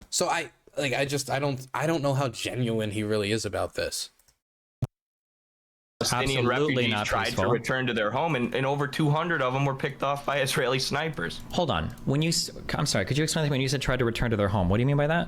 So I don't know how genuine he really is about this. Palestinian refugees tried to return to their home, and over 200 of them were picked off by Israeli snipers. Hold on. I'm sorry, could you explain that when you said tried to return to their home? What do you mean by that?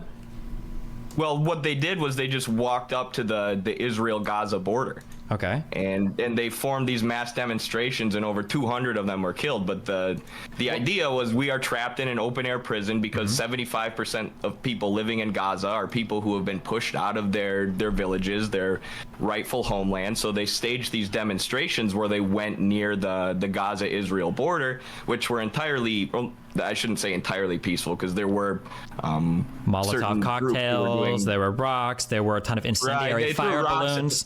Well, what they did was they just walked up to the Israel-Gaza border. Okay. And they formed these mass demonstrations, and over 200 of them were killed. But the idea was we are trapped in an open-air prison because 75% of people living in Gaza are people who have been pushed out of their villages, their rightful homeland. So they staged these demonstrations where they went near the Gaza-Israel border, which were entirely... Well, I shouldn't say entirely peaceful, because there were Molotov cocktails, there were rocks, there were a ton of incendiary fire balloons.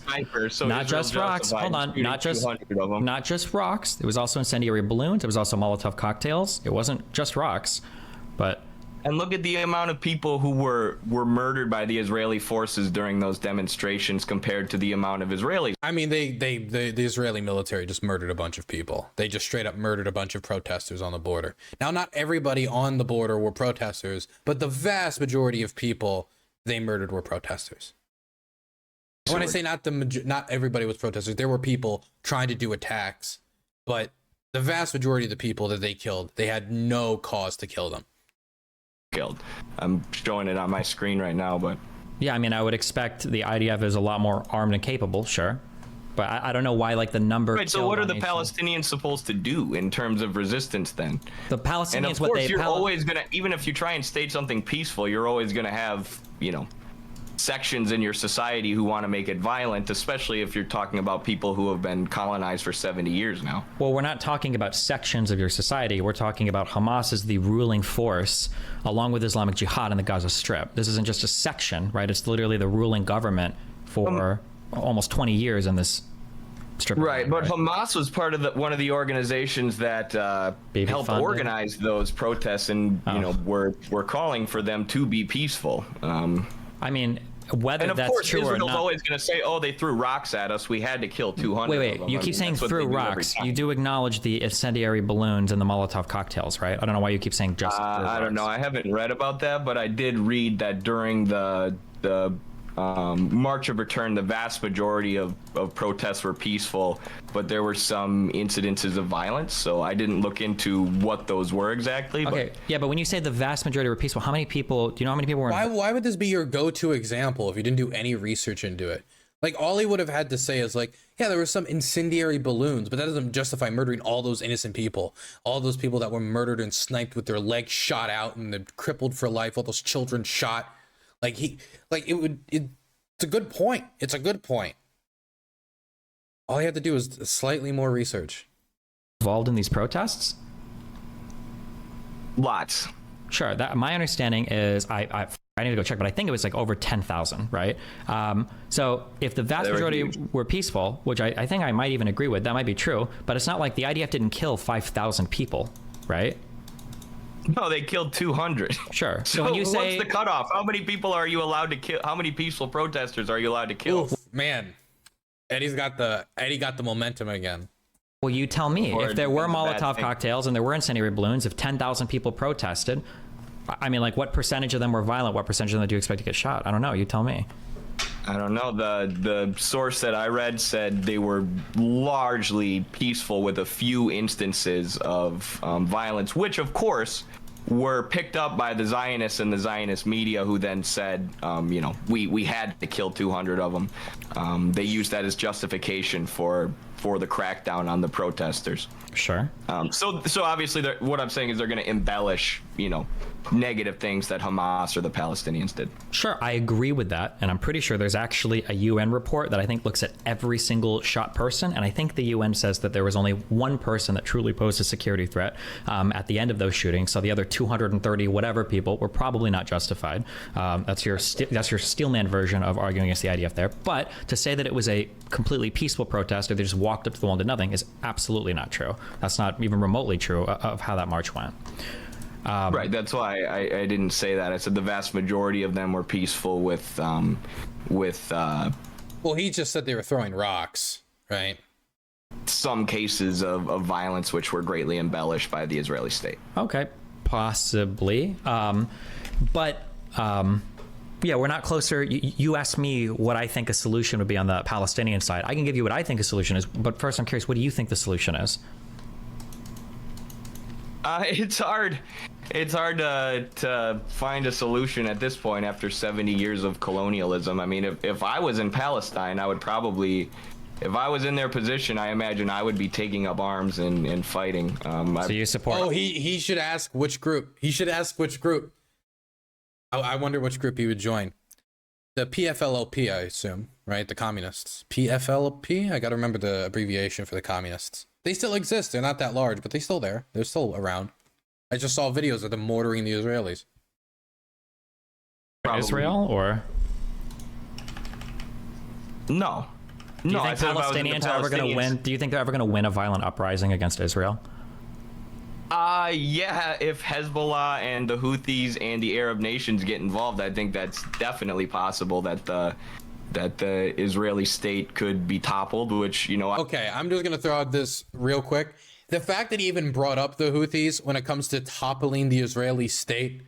Not just rocks. Hold on. Not just rocks. There was also incendiary balloons. There was also Molotov cocktails. It wasn't just rocks, but. And look at the amount of people who were murdered by the Israeli forces during those demonstrations compared to the amount of Israelis. I mean, the Israeli military just murdered a bunch of people. They just straight up murdered a bunch of protesters on the border. Now, not everybody on the border were protesters, but the vast majority of people they murdered were protesters. When I say not everybody was protesters, there were people trying to do attacks, but The vast majority of the people that they killed, they had no cause to kill them. Killed. I'm showing it on my screen right now, but Yeah, I mean, I would expect the IDF is a lot more armed and capable, sure. But I don't know why, like, the number. right. So what are the Palestinians supposed to do in terms of resistance then? The Palestinians, And of course, you're always gonna, even if you try and state something peaceful, you're always gonna have, you know, sections in your society who want to make it violent, especially if you're talking about people who have been colonized for 70 years now. Well, we're not talking about sections of your society. We're talking about Hamas as the ruling force, along with Islamic Jihad in the Gaza Strip. This isn't just a section, right? It's literally the ruling government for almost 20 years in this strip. Right, but Hamas was part of one of the organizations that helped organize those protests, and you know, we're calling for them to be peaceful. I mean, whether that's true or not. Israel's always going to say, "Oh, they threw rocks at us. We had to kill 200." Wait. You keep saying threw rocks. You do acknowledge the incendiary balloons and the Molotov cocktails, right? I don't know why you keep saying just. I don't know. I haven't read about that, but I did read that during the March of Return, the vast majority of protests were peaceful, but there were some incidences of violence. So I didn't look into what those were exactly. Okay, yeah, but when you say the vast majority were peaceful, how many people? Do you know how many people were? Why would this be your go-to example if you didn't do any research into it? Like, all he would have had to say is like, yeah, there were some incendiary balloons, but that doesn't justify murdering all those innocent people, all those people that were murdered and sniped with their legs shot out and they're crippled for life, all those children shot. It's a good point. It's a good point. All you have to do is slightly more research. Involved in these protests? Lots. Sure. That my understanding is I need to go check, but I think it was like over 10,000, right? So if the vast majority were peaceful, which I think I might even agree with, that might be true, but it's not like the IDF didn't kill 5,000 people, right? No, they killed 200. Sure. So when you say, what's the cutoff? How many people are you allowed to kill? How many peaceful protesters are you allowed to kill? Oof, man, Eddie got the momentum again. well, you tell me. Or If there were it's a bad Molotov thing. cocktails and there were incendiary balloons, if 10,000 people protested, I mean, like, what percentage of them were violent? What percentage of them do you expect to get shot? I don't know. You tell me. I don't know. The source that I read said they were largely peaceful with a few instances of violence, which of course were picked up by the Zionists and the Zionist media, who then said, you know, we had to kill 200 of them. They used that as justification for the crackdown on the protesters. Sure. So obviously, what I'm saying is they're going to embellish, you know, negative things that Hamas or the Palestinians did. Sure, I agree with that, and I'm pretty sure there's actually a UN report that I think looks at every single shot person, and I think the UN says that there was only one person that truly posed a security threat at the end of those shootings, so the other 230 whatever people were probably not justified. That's your Steelman version of arguing against the IDF there, but to say that it was a completely peaceful protest or they just walked up to the wall and did nothing is absolutely not true. That's not even remotely true of how that march went. Right, that's why I didn't say that. I said the vast majority of them were peaceful with Well, he just said they were throwing rocks, right? some cases of violence which were greatly embellished by the Israeli state. Okay, possibly. Yeah, we're not closer. You asked me what I think a solution would be on the Palestinian side. I can give you what I think a solution is, but first I'm curious, what do you think the solution is? It's hard. It's hard to find a solution at this point after 70 years of colonialism. I mean, if I was in Palestine, I would probably, if I was in their position, I imagine I would be taking up arms and fighting. So you support? Oh, he should ask which group. He should ask which group. I wonder which group he would join. The PFLP, I assume, right? The communists. PFLP? I gotta remember the abbreviation for the communists. They still exist. They're not that large, but they're still there. They're still around. I just saw videos of them mortaring the Israelis. Probably. Israel or? No. Do you No, think Palestinians are ever going to win? Do you think they're ever going to win a violent uprising against Israel? Yeah, if Hezbollah and the Houthis and the Arab nations get involved, I think that's definitely possible that the Israeli state could be toppled, which, you know... Okay, I'm just going to throw out this real quick. The fact that he even brought up the Houthis when it comes to toppling the Israeli state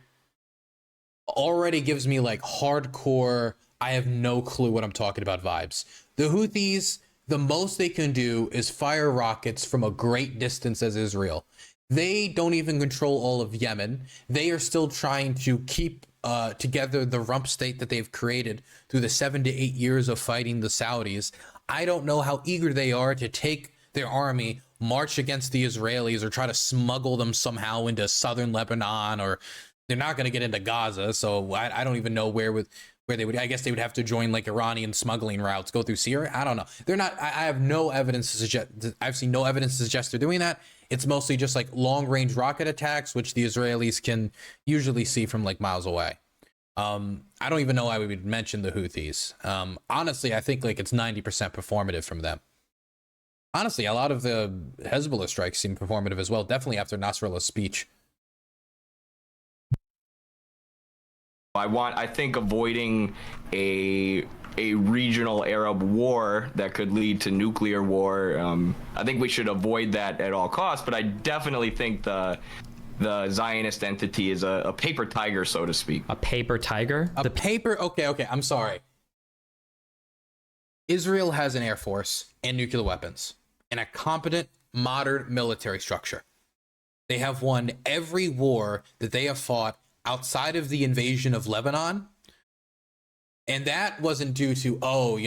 already gives me like hardcore, I have no clue what I'm talking about vibes. The Houthis, the most they can do is fire rockets from a great distance as Israel. They don't even control all of Yemen. They are still trying to keep together the rump state that they've created through the 7 to 8 years of fighting the Saudis. I don't know how eager they are to take their army, march against the Israelis, or try to smuggle them somehow into southern Lebanon, or they're not going to get into Gaza. So I don't even know where they would. I guess they would have to join like Iranian smuggling routes, go through Syria. I don't know. They're not. I have no evidence to suggest. I've seen no evidence to suggest they're doing that. It's mostly just like long range rocket attacks, which the Israelis can usually see from like miles away. I don't even know why we would mention the Houthis. Honestly, I think like it's 90% performative from them. Honestly, a lot of the Hezbollah strikes seem performative as well. Definitely after Nasrallah's speech. I think avoiding a regional Arab war that could lead to nuclear war. I think we should avoid that at all costs. But I definitely think the Zionist entity is a paper tiger, so to speak. A paper tiger? Okay. I'm sorry. Israel has an air force and nuclear weapons and a competent modern military structure. They have won every war that they have fought outside of the invasion of Lebanon. And that wasn't due to,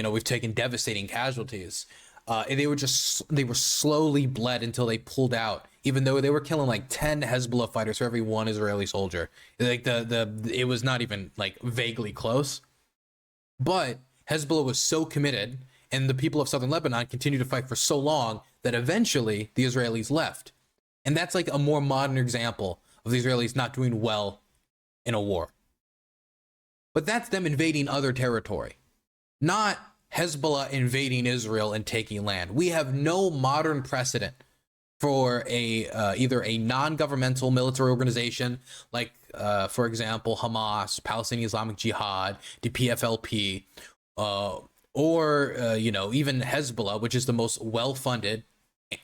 we've taken devastating casualties. They were slowly bled until they pulled out, even though they were killing like 10 Hezbollah fighters for every one Israeli soldier. Like it was not even like vaguely close. But Hezbollah was so committed, and the people of southern Lebanon continued to fight for so long that eventually the Israelis left. And that's like a more modern example of the Israelis not doing well in a war. But that's them invading other territory, not Hezbollah invading Israel and taking land. We have no modern precedent for either a non-governmental military organization like, for example, Hamas, Palestinian Islamic Jihad, the PFLP, or even Hezbollah, which is the most well-funded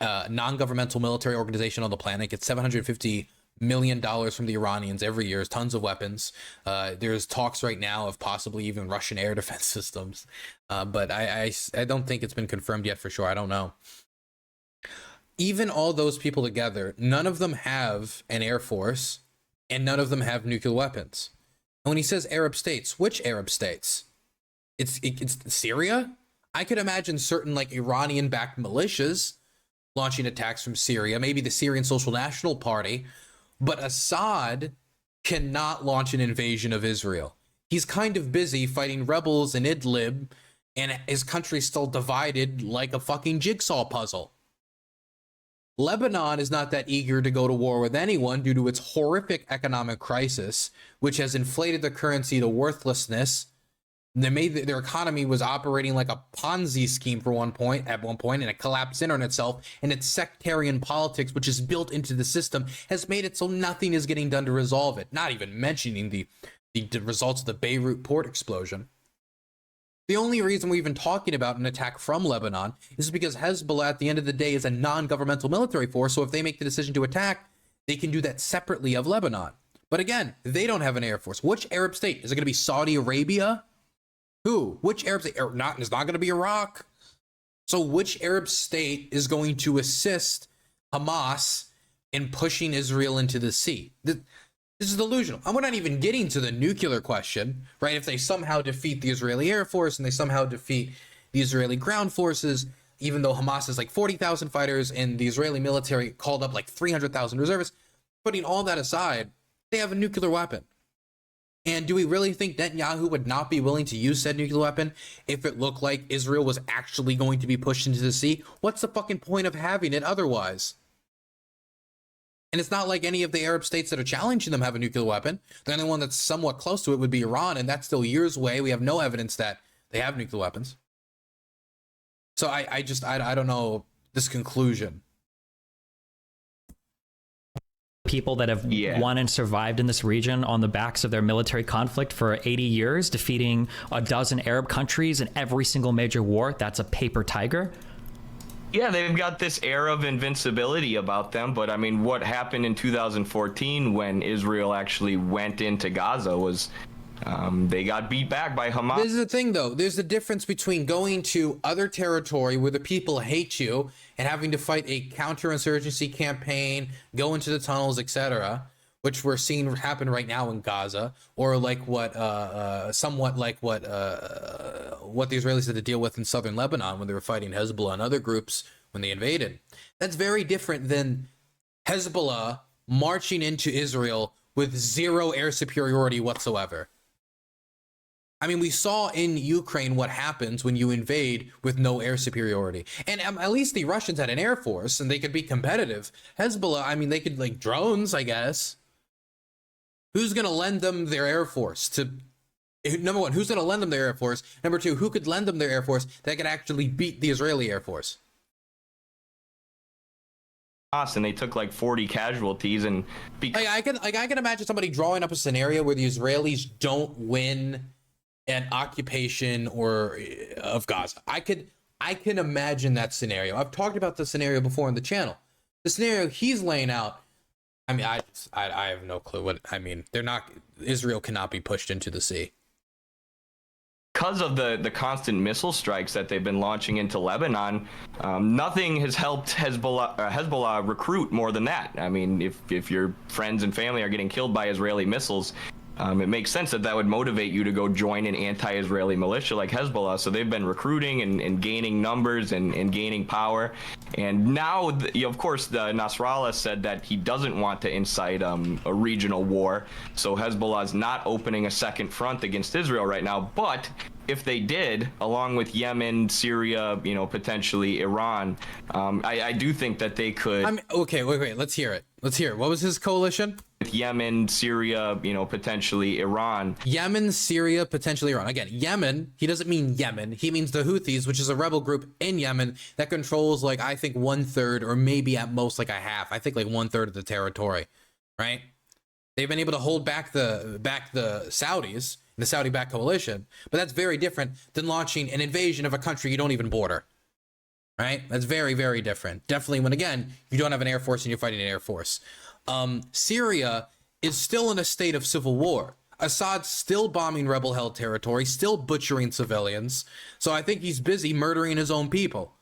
non-governmental military organization on the planet. Gets $750 million from the Iranians every year, tons of weapons. There's talks right now of possibly even Russian air defense systems, but I don't think it's been confirmed yet for sure. I don't know. Even all those people together, none of them have an air force, and none of them have nuclear weapons. And when he says Arab states, which Arab states? It's Syria? I could imagine certain like Iranian-backed militias launching attacks from Syria, maybe the Syrian Social National Party, but Assad cannot launch an invasion of Israel. He's kind of busy fighting rebels in Idlib, and his country's still divided like a fucking jigsaw puzzle. Lebanon is not that eager to go to war with anyone due to its horrific economic crisis, which has inflated the currency to worthlessness. Their economy was operating like a Ponzi scheme at one point, and it collapsed in on itself. And its sectarian politics, which is built into the system, has made it so nothing is getting done to resolve it. Not even mentioning the results of the Beirut port explosion. The only reason we're even talking about an attack from Lebanon is because Hezbollah, at the end of the day, is a non-governmental military force. So if they make the decision to attack, they can do that separately of Lebanon. But again, they don't have an air force. Which Arab state? Is it going to be Saudi Arabia? Who? Which Arab state? It's not going to be Iraq. So which Arab state is going to assist Hamas in pushing Israel into the sea? This is delusional. And we're not even getting to the nuclear question, right? If they somehow defeat the Israeli Air Force and they somehow defeat the Israeli ground forces, even though Hamas has like 40,000 fighters and the Israeli military called up like 300,000 reservists, putting all that aside, they have a nuclear weapon. And do we really think Netanyahu would not be willing to use said nuclear weapon if it looked like Israel was actually going to be pushed into the sea? What's the fucking point of having it otherwise? And it's not like any of the Arab states that are challenging them have a nuclear weapon. The only one that's somewhat close to it would be Iran, and that's still years away. We have no evidence that they have nuclear weapons. So I don't know this conclusion. People that have won and survived in this region on the backs of their military conflict for 80 years, defeating a dozen Arab countries in every single major war. That's a paper tiger. Yeah, they've got this air of invincibility about them, but I mean, what happened in 2014 when Israel actually went into Gaza was They got beat back by Hamas. This is the thing, though. There's a difference between going to other territory where the people hate you and having to fight a counterinsurgency campaign, go into the tunnels, etc., which we're seeing happen right now in Gaza, or like somewhat like what the Israelis had to deal with in southern Lebanon when they were fighting Hezbollah and other groups when they invaded. That's very different than Hezbollah marching into Israel with zero air superiority whatsoever. I mean, we saw in Ukraine what happens when you invade with no air superiority. And at least the Russians had an air force and they could be competitive. Hezbollah, I mean, they could like drones, I guess. Who's going to lend them their air force to, number one, who's going to lend them their air force? Number two, who could lend them their air force that could actually beat the Israeli air force? And they took like 40 casualties. And I can imagine somebody drawing up a scenario where the Israelis don't win an occupation of Gaza. I can imagine that scenario. I've talked about the scenario before on the channel. The scenario he's laying out, I mean, I have no clue what, I mean, Israel cannot be pushed into the sea. Because of the constant missile strikes that they've been launching into Lebanon, nothing has helped Hezbollah recruit more than that. I mean, if your friends and family are getting killed by Israeli missiles, it makes sense that would motivate you to go join an anti-Israeli militia like Hezbollah. So they've been recruiting and gaining numbers and gaining power. And now, of course, Nasrallah said that he doesn't want to incite a regional war. So Hezbollah is not opening a second front against Israel right now. But if they did, along with Yemen, Syria, potentially Iran, I do think that they could. Okay, wait. Let's hear it. What was his coalition? With Yemen, Syria, potentially Iran. Yemen, Syria, potentially Iran. Again, Yemen, he doesn't mean Yemen. He means the Houthis, which is a rebel group in Yemen that controls, like, I think 1/3 or maybe at most like a half. I think like 1/3 of the territory, right? They've been able to hold back the Saudis, the Saudi-backed coalition, but that's very different than launching an invasion of a country you don't even border, right? That's very, very different. Definitely when, again, you don't have an air force and you're fighting an air force. Syria is still in a state of civil war. Assad's still bombing rebel-held territory, still butchering civilians. So I think he's busy murdering his own people.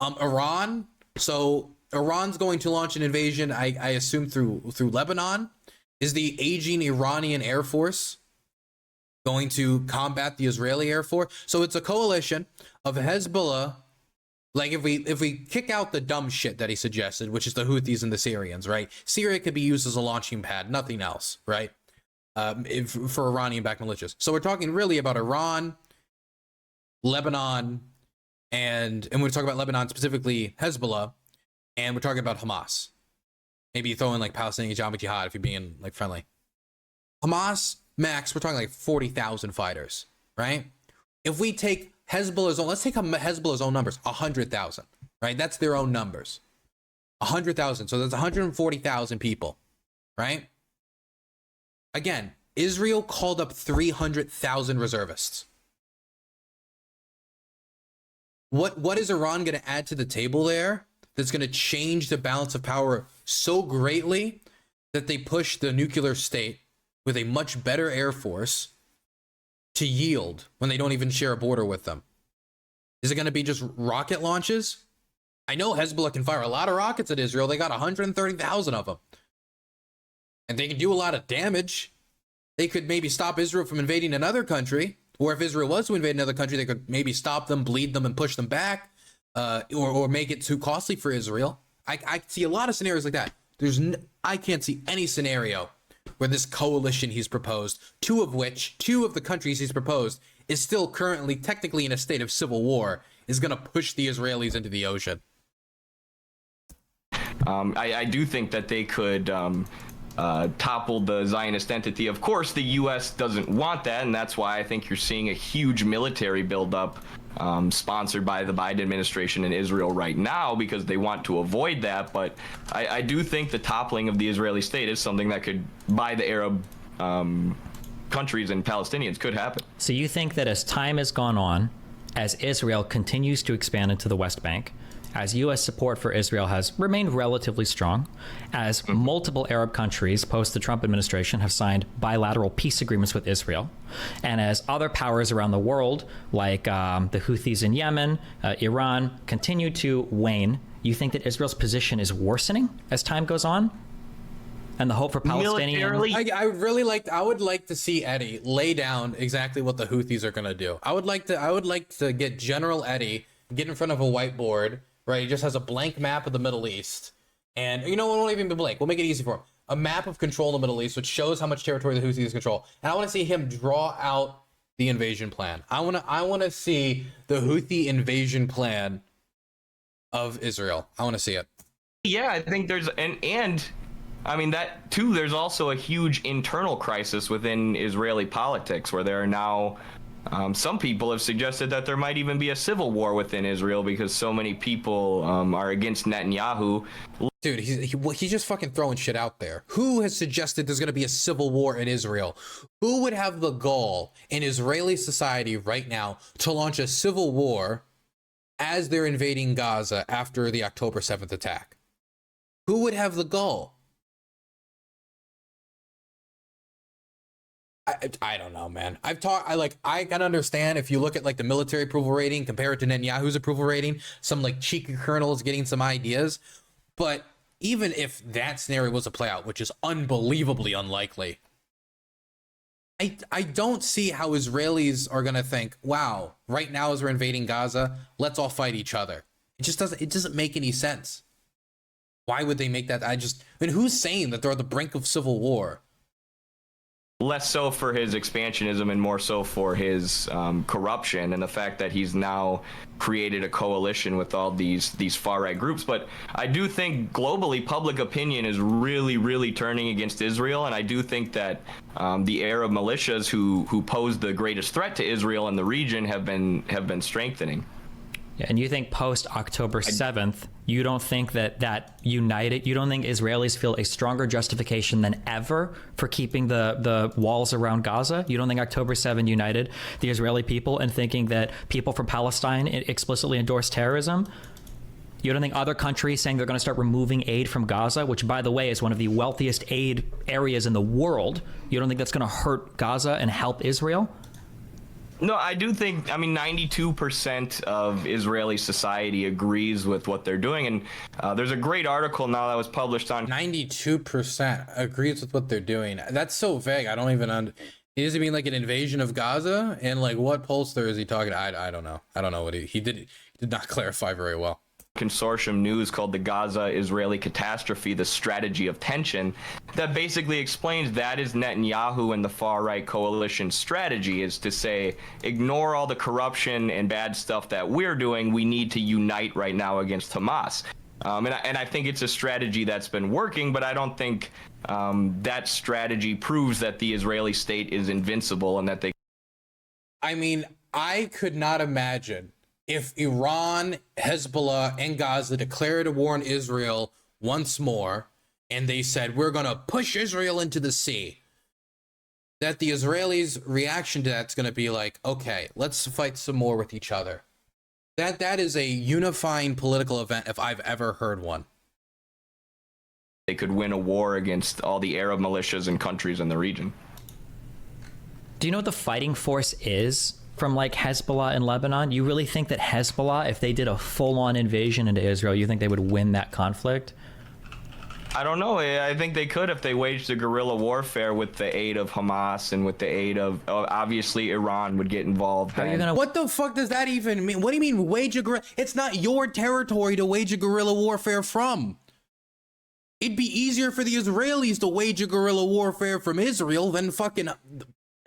Iran, so Iran's going to launch an invasion, I assume through Lebanon. Is the aging Iranian Air Force going to combat the Israeli Air Force? So it's a coalition of Hezbollah. Like if we kick out the dumb shit that he suggested, which is the Houthis and the Syrians, right? Syria could be used as a launching pad, nothing else, right? For Iranian-backed militias. So we're talking really about Iran, Lebanon, and we're talking about Lebanon specifically, Hezbollah, and we're talking about Hamas. Maybe throw in like Palestinian Islamic Jihad if you're being like friendly. Hamas, max, we're talking like 40,000 fighters, right? If we take Hezbollah's own, let's take Hezbollah's own numbers, 100,000, right? That's their own numbers. 100,000. So that's 140,000 people, right? Again, Israel called up 300,000 reservists. What is Iran going to add to the table there that's going to change the balance of power so greatly that they push the nuclear state with a much better air force to yield when they don't even share a border with them? Is it going to be just rocket launches? I know Hezbollah can fire a lot of rockets at Israel. They got 130,000 of them. And they can do a lot of damage. They could maybe stop Israel from invading another country. Or if Israel was to invade another country, they could maybe stop them, bleed them, and push them back. Or make it too costly for Israel. I see a lot of scenarios like that. I can't see any scenario where this coalition he's proposed, two of the countries he's proposed, is still currently technically in a state of civil war, is going to push the Israelis into the ocean. I do think that they could topple the Zionist entity. Of course, the U.S. doesn't want that, and that's why I think you're seeing a huge military buildup sponsored by the Biden administration in Israel right now, because they want to avoid that. But I do think the toppling of the Israeli state is something that could, by the Arab countries and Palestinians, could happen. So you think that as time has gone on, as Israel continues to expand into the West Bank, as U.S. support for Israel has remained relatively strong, as multiple Arab countries post the Trump administration have signed bilateral peace agreements with Israel, and as other powers around the world, like the Houthis in Yemen, Iran, continue to wane, you think that Israel's position is worsening as time goes on? And the hope for Palestinian... I would like to see Eddie lay down exactly what the Houthis are going to do. I would like to get General Eddie, get in front of a whiteboard, right? He just has a blank map of the Middle East. And you know what, it won't even be blank. We'll make it easy for him. A map of control of the Middle East, which shows how much territory the Houthis control. And I want to see him draw out the invasion plan. I want to see the Houthi invasion plan of Israel. I want to see it. Yeah, I think there's and I mean that too. There's also a huge internal crisis within Israeli politics, where there are now some people have suggested that there might even be a civil war within Israel because so many people are against Netanyahu. Dude, he's just fucking throwing shit out there. Who has suggested there's going to be a civil war in Israel? Who would have the gall in Israeli society right now to launch a civil war as they're invading Gaza after the October 7th attack? Who would have the gall? I don't know, man. I can understand if you look at like the military approval rating, compare it to Netanyahu's approval rating, some like cheeky colonels getting some ideas. But even if that scenario was to play out, which is unbelievably unlikely, I don't see how Israelis are going to think, wow, right now as we're invading Gaza, let's all fight each other. It doesn't make any sense. Why would they make that? I mean, who's saying that they're at the brink of civil war? Less so for his expansionism and more so for his corruption and the fact that he's now created a coalition with all these far-right groups. But I do think globally public opinion is really turning against Israel, and I do think that the Arab militias who pose the greatest threat to Israel in the region have been strengthening. Yeah, and you think post October 7th, you don't think that united, you don't think Israelis feel a stronger justification than ever for keeping the walls around Gaza? You don't think October 7th united the Israeli people in thinking that people from Palestine explicitly endorse terrorism? You don't think other countries saying they're going to start removing aid from Gaza, which, by the way, is one of the wealthiest aid areas in the world, you don't think that's going to hurt Gaza and help Israel? No, I do think, I mean, 92% of Israeli society agrees with what they're doing. And there's a great article now that was published on 92% agrees with what they're doing. That's so vague. I don't even does he mean like an invasion of Gaza? And like what pollster is he talking? I don't know. I don't know what he did not clarify very well. Consortium news called the Gaza-Israeli Catastrophe, the Strategy of Tension, that basically explains that is Netanyahu and the far-right coalition strategy, is to say, ignore all the corruption and bad stuff that we're doing, we need to unite right now against Hamas. And I think it's a strategy that's been working, but I don't think that strategy proves that the Israeli state is invincible and that they... I mean, I could not imagine if Iran, Hezbollah, and Gaza declared a war on Israel once more, and they said, we're going to push Israel into the sea, that the Israelis' reaction to that's going to be like, okay, let's fight some more with each other. That is a unifying political event if I've ever heard one. They could win a war against all the Arab militias and countries in the region. Do you know what the fighting force is from like Hezbollah in Lebanon? You really think that Hezbollah, if they did a full-on invasion into Israel, you think they would win that conflict? I don't know. I think they could if they waged a guerrilla warfare with the aid of Hamas and with the aid of obviously Iran would get involved. What the fuck does that even mean? What do you mean wage a guerrilla? It's not your territory to wage a guerrilla warfare from. It'd be easier for the Israelis to wage a guerrilla warfare from Israel than fucking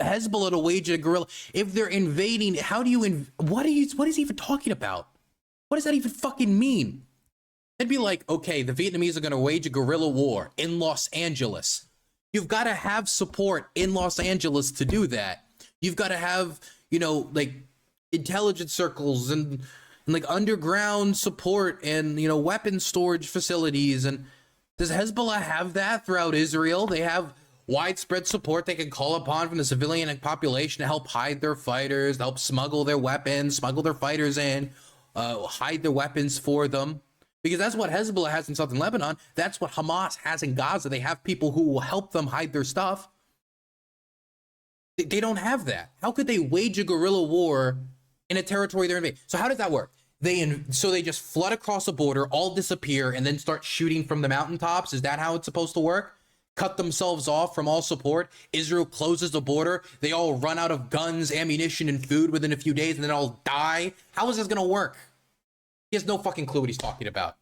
Hezbollah to wage a guerrilla. If they're invading, how do you what is he even talking about? What does that even fucking mean? It'd be like, okay, the Vietnamese are going to wage a guerrilla war in Los Angeles. You've got to have support in Los Angeles to do that. You've got to have, you know, like intelligence circles and like underground support and, you know, weapon storage facilities. And does Hezbollah have that throughout Israel? They have widespread support they can call upon from the civilian population to help hide their fighters, to help smuggle their weapons, smuggle their fighters in. hide their weapons for them. Because that's what Hezbollah has in southern Lebanon. That's what Hamas has in Gaza. They have people who will help them hide their stuff. They don't have that. How could they wage a guerrilla war in a territory they're invading? So how does that work? So they just flood across the border, all disappear, and then start shooting from the mountaintops? Is that how it's supposed to work? Cut themselves off from all support? Israel closes the border. They all run out of guns, ammunition, and food within a few days, and then all die? How is this going to work? He has no fucking clue what he's talking about.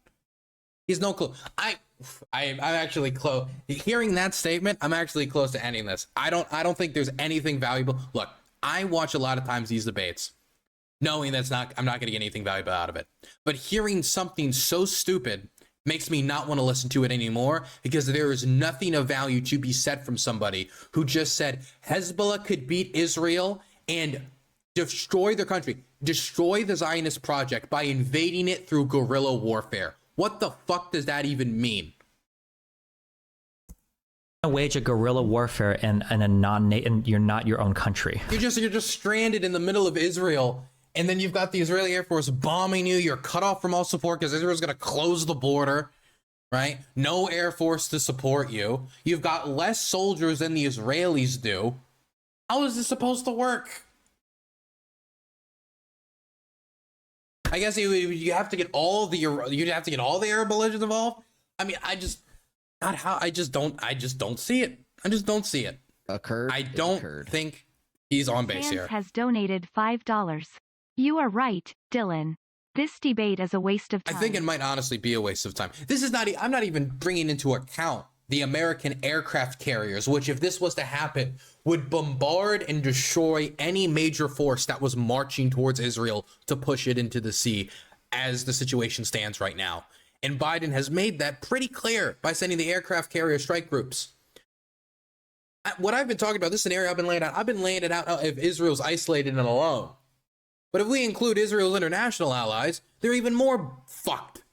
He has no clue. I'm actually close. Hearing that statement, I'm actually close to ending this. I don't think there's anything valuable. Look, I watch a lot of times these debates, knowing I'm not going to get anything valuable out of it. But hearing something so stupid makes me not want to listen to it anymore, because there is nothing of value to be said from somebody who just said Hezbollah could beat Israel and destroy their country, destroy the Zionist project by invading it through guerrilla warfare. What the fuck does that even mean? Wage a guerrilla warfare in a and you're not your own country. You're just stranded in the middle of Israel, and then you've got the Israeli Air Force bombing you. You're cut off from all support because Israel's going to close the border, right? No Air Force to support you. You've got less soldiers than the Israelis do. How is this supposed to work? I guess you have to get all the Arab militias involved. I mean, I just don't see it. I just don't see it. I don't think he's on base here. Has donated $5. You are right, Dylan. This debate is a waste of time. I think it might honestly be a waste of time. This is not. I'm not even bringing into account the American aircraft carriers, which, if this was to happen, would bombard and destroy any major force that was marching towards Israel to push it into the sea, as the situation stands right now. And Biden has made that pretty clear by sending the aircraft carrier strike groups. What I've been talking about, this scenario I've been laying it out if Israel's isolated and alone. But if we include Israel's international allies, they're even more fucked.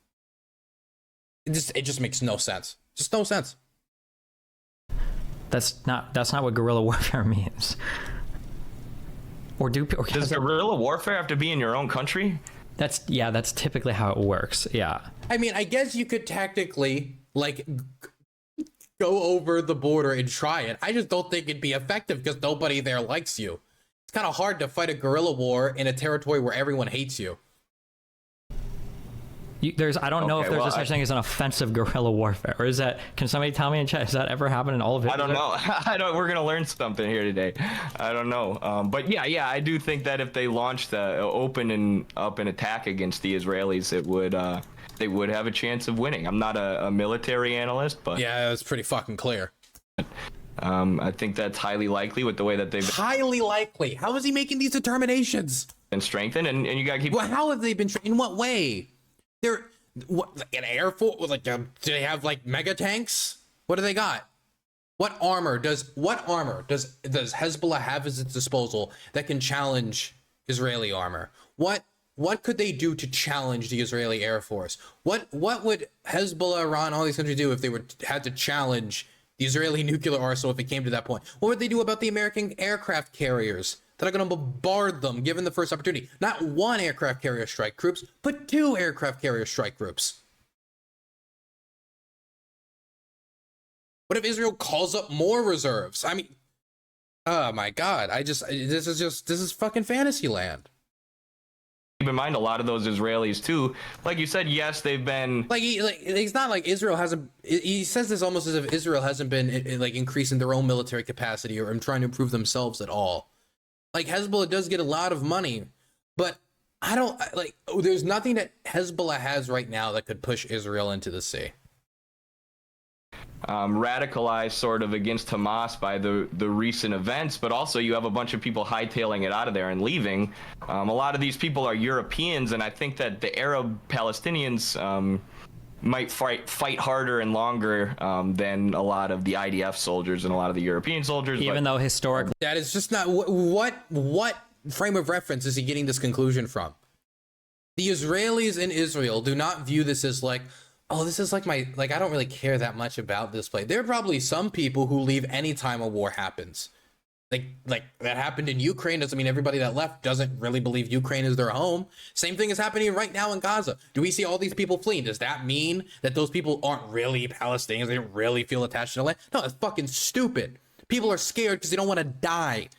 It just makes no sense. Just no sense. That's not what guerrilla warfare means. Does guerrilla warfare have to be in your own country? That's typically how it works. Yeah. I mean, I guess you could tactically go over the border and try it. I just don't think it'd be effective because nobody there likes you. It's kind of hard to fight a guerrilla war in a territory where everyone hates you. I don't know if there's such thing as an offensive guerrilla warfare, or is that? Can somebody tell me in chat? Has that ever happened in all of it? I don't know. We're gonna learn something here today. I don't know. But yeah, I do think that if they launched an attack against the Israelis, they would have a chance of winning. I'm not a military analyst, but yeah, it's pretty fucking clear. I think that's highly likely with the way that they've highly likely. How is he making these determinations? Been strengthened, and you gotta keep. Well, how have they been? In what way? They're an air force. Do they have mega tanks? What do they got? What armor does Hezbollah have at its disposal that can challenge Israeli armor? What could they do to challenge the Israeli Air Force? What would Hezbollah, Iran, all these countries do if they had to challenge the Israeli nuclear arsenal if it came to that point? What would they do about the American aircraft carriers that are going to bombard them given the first opportunity? Not one aircraft carrier strike groups, but 2 aircraft carrier strike groups. What if Israel calls up more reserves? I mean, oh my God, this is fucking fantasy land. Keep in mind, a lot of those Israelis too, like you said, yes, they've been it's not like Israel hasn't. He says this almost as if Israel hasn't been increasing their own military capacity or trying to improve themselves at all. Hezbollah does get a lot of money, but there's nothing that Hezbollah has right now that could push Israel into the sea. Radicalized sort of against Hamas by the recent events, but also you have a bunch of people hightailing it out of there and leaving. A lot of these people are Europeans, and I think that the Arab Palestinians might fight harder and longer than a lot of the IDF soldiers and a lot of the European soldiers. Even though historically, that is just not what frame of reference is he getting this conclusion from? The Israelis in Israel do not view this as this is I don't really care that much about this place. There are probably some people who leave anytime a war happens. Like that happened in Ukraine doesn't mean everybody that left doesn't really believe Ukraine is their home. Same thing is happening right now in Gaza. Do we see all these people fleeing? Does that mean that those people aren't really Palestinians? They don't really feel attached to the land? No, that's fucking stupid. People are scared because they don't want to die.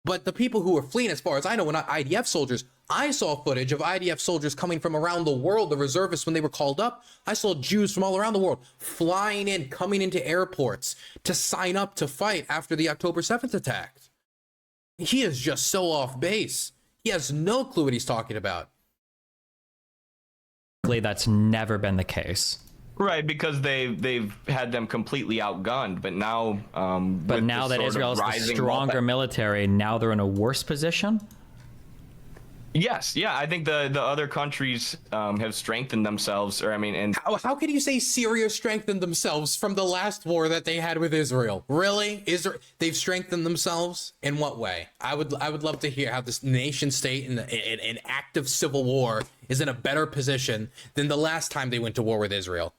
But the people who are fleeing, as far as I know, were not IDF soldiers. I saw footage of IDF soldiers coming from around the world, the reservists, when they were called up. I saw Jews from all around the world flying in, coming into airports to sign up to fight after the October 7th attack. He is just so off base. He has no clue what he's talking about. That's never been the case. Right, because they've had them completely outgunned, but now but now that Israel is the stronger military, now they're in a worse position. Yes, yeah, I think the other countries have strengthened themselves, or I mean, and how can you say Syria strengthened themselves from the last war that they had with Israel? Really? They've strengthened themselves in what way? I would love to hear how this nation state in an active civil war is in a better position than the last time they went to war with Israel.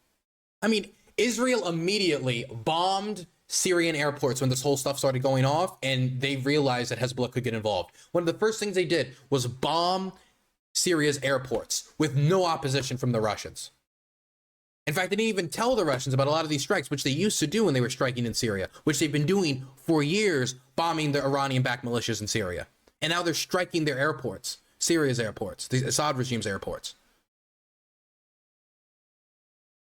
I mean, Israel immediately bombed Syrian airports when this whole stuff started going off, and they realized that Hezbollah could get involved. One of the first things they did was bomb Syria's airports with no opposition from the Russians. In fact, they didn't even tell the Russians about a lot of these strikes, which they used to do when they were striking in Syria, which they've been doing for years, bombing the Iranian-backed militias in Syria. And now they're striking their airports, Syria's airports, the Assad regime's airports.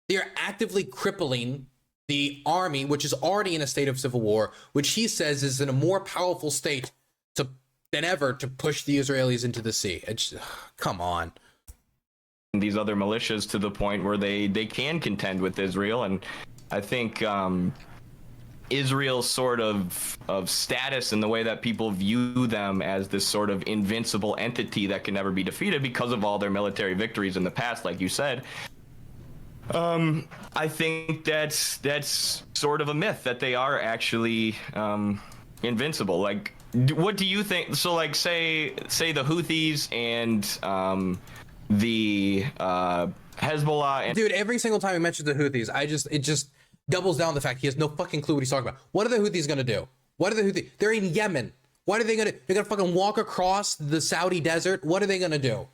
They are actively crippling the army, which is already in a state of civil war, which he says is in a more powerful state than ever to push the Israelis into the sea. It's come on. These other militias to the point where they can contend with Israel, and I think Israel's sort of status and the way that people view them as this sort of invincible entity that can never be defeated because of all their military victories in the past, like you said. I think that's sort of a myth that they are actually invincible. Like, what do you think? So, like, say the Houthis and the Hezbollah. And dude, every single time he mentions the Houthis, it just doubles down the fact he has no fucking clue what he's talking about. What are the Houthis gonna do? What are the Houthis? They're in Yemen. What are they gonna? They're gonna fucking walk across the Saudi desert. What are they gonna do?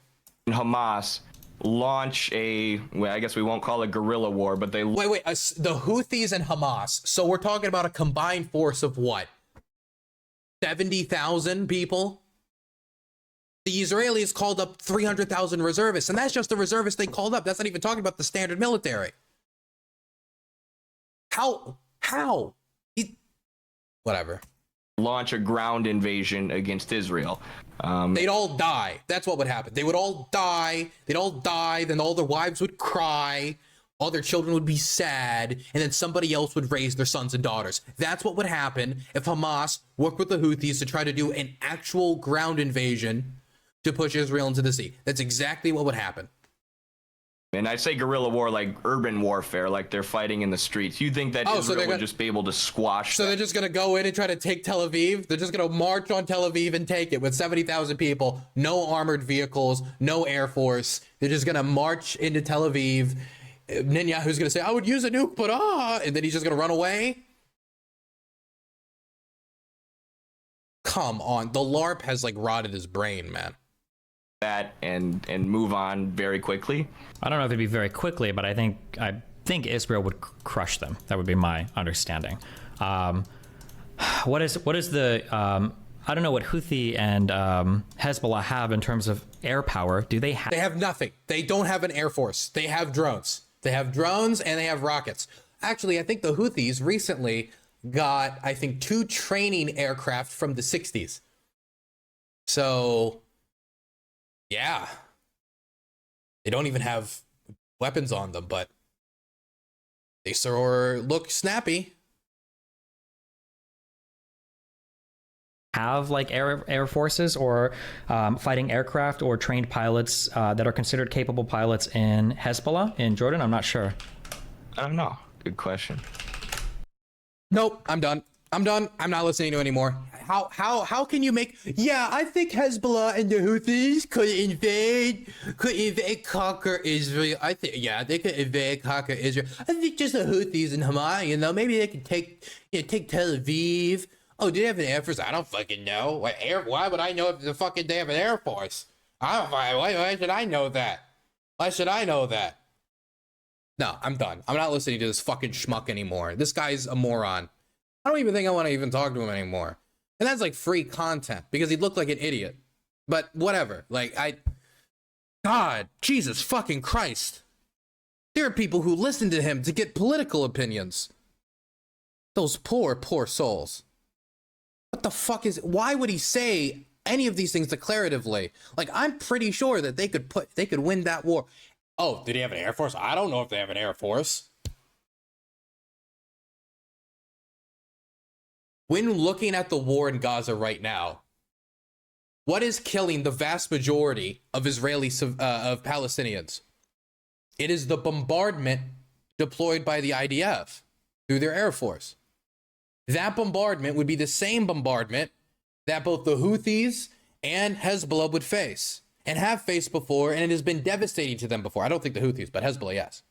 Hamas launch well, I guess we won't call it guerrilla war, but they wait the Houthis and Hamas, so we're talking about a combined force of what, 70,000 people? The Israelis called up 300,000 reservists, and that's just the reservists they called up. That's not even talking about the standard military. How whatever. Launch a ground invasion against Israel. They'd all die. That's what would happen. They would all die. They'd all die. Then all their wives would cry. All their children would be sad. And then somebody else would raise their sons and daughters. That's what would happen if Hamas worked with the Houthis to try to do an actual ground invasion to push Israel into the sea. That's exactly what would happen. And I say guerrilla war like urban warfare, like they're fighting in the streets. You think that Israel would just be able to squash So that? They're just going to go in and try to take Tel Aviv? They're just going to march on Tel Aviv and take it with 70,000 people, no armored vehicles, no air force. They're just going to march into Tel Aviv. Netanyahu's going to say, I would use a nuke, but and then he's just going to run away? Come on. The LARP has like rotted his brain, man. That and move on very quickly. I don't know if it'd be very quickly, but I think Israel would crush them. That would be my understanding. What is the I don't know what Houthi and Hezbollah have in terms of air power. Do they have? They have nothing. They don't have an air force. They have drones. They have drones and they have rockets. Actually, I think the Houthis recently got, 2 training aircraft from the 60s. So, yeah. They don't even have weapons on them, but they sort of look snappy. Have like air forces or fighting aircraft or trained pilots that are considered capable pilots in Hezbollah in Jordan? I'm not sure. I don't know. Good question. Nope, I'm done. I'm not listening to anymore. How can you make? Yeah, I think Hezbollah and the Houthis could conquer Israel. I think, yeah, they could invade, conquer Israel. I think just the Houthis and Hamas, maybe they could take Tel Aviv. Oh, do they have an Air Force? I don't fucking know. Why would I know if the fucking they have an Air Force? Why should I know that? Why should I know that? No, I'm done. I'm not listening to this fucking schmuck anymore. This guy's a moron. I don't even think I want to even talk to him anymore. And that's like free content because he looked like an idiot. But whatever. Like, God, Jesus fucking Christ. There are people who listen to him to get political opinions. Those poor, poor souls. What the fuck why would he say any of these things declaratively? Like, I'm pretty sure that they could win that war. Oh, did he have an Air Force? I don't know if they have an Air Force. When looking at the war in Gaza right now, what is killing the vast majority of of Palestinians? It is the bombardment deployed by the IDF through their Air Force. That bombardment would be the same bombardment that both the Houthis and Hezbollah would face and have faced before, and it has been devastating to them before. I don't think the Houthis, but Hezbollah, yes.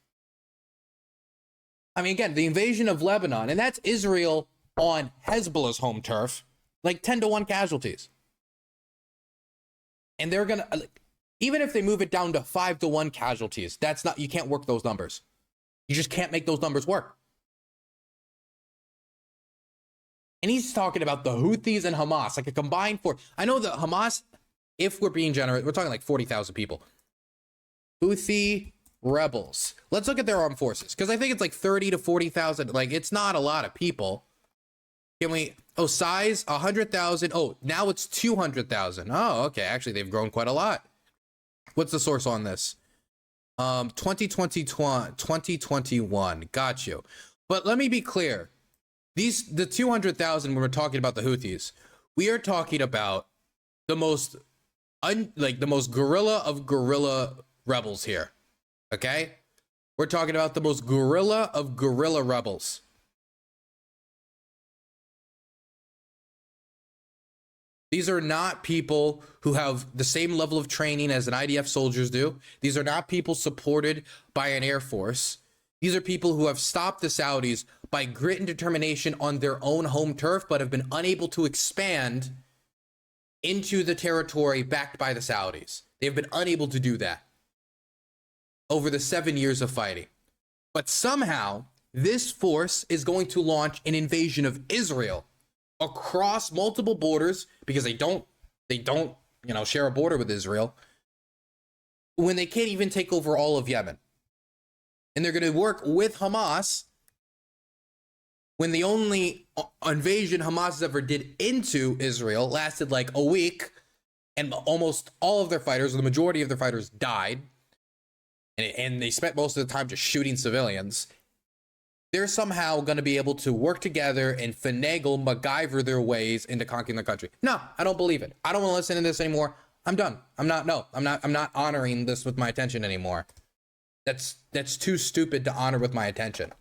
I mean, again, the invasion of Lebanon, and that's Israel on Hezbollah's home turf, like 10-1 casualties. And they're going to, even if they move it down to 5-1 casualties, that's not, you can't work those numbers. You just can't make those numbers work. And he's talking about the Houthis and Hamas, like a combined force. I know that Hamas, if we're being generous, we're talking like 40,000 people. Houthi rebels. Let's look at their armed forces, because I think it's like 30 to 40,000. Like, it's not a lot of people. Can we, size 100,000. Oh, now it's 200,000. Oh, okay. Actually, they've grown quite a lot. What's the source on this? 2021. Got you. But let me be clear. The 200,000, when we're talking about the Houthis, we are talking about the most guerrilla of guerrilla rebels here. Okay? We're talking about the most guerrilla of guerrilla rebels. These are not people who have the same level of training as an IDF soldiers do. These are not people supported by an Air Force. These are people who have stopped the Saudis by grit and determination on their own home turf, but have been unable to expand into the territory backed by the Saudis. They've been unable to do that over the 7 years of fighting. But somehow, this force is going to launch an invasion of Israel across multiple borders, because they don't, share a border with Israel, when they can't even take over all of Yemen. And they're going to work with Hamas when the only invasion Hamas ever did into Israel lasted like a week, and almost all of their fighters, or the majority of their fighters, died. And they spent most of the time just shooting civilians. They're somehow going to be able to work together and finagle, MacGyver their ways into conquering the country. No, I don't believe it. I don't want to listen to this anymore. I'm done. I'm not honoring this with my attention anymore. That's too stupid to honor with my attention.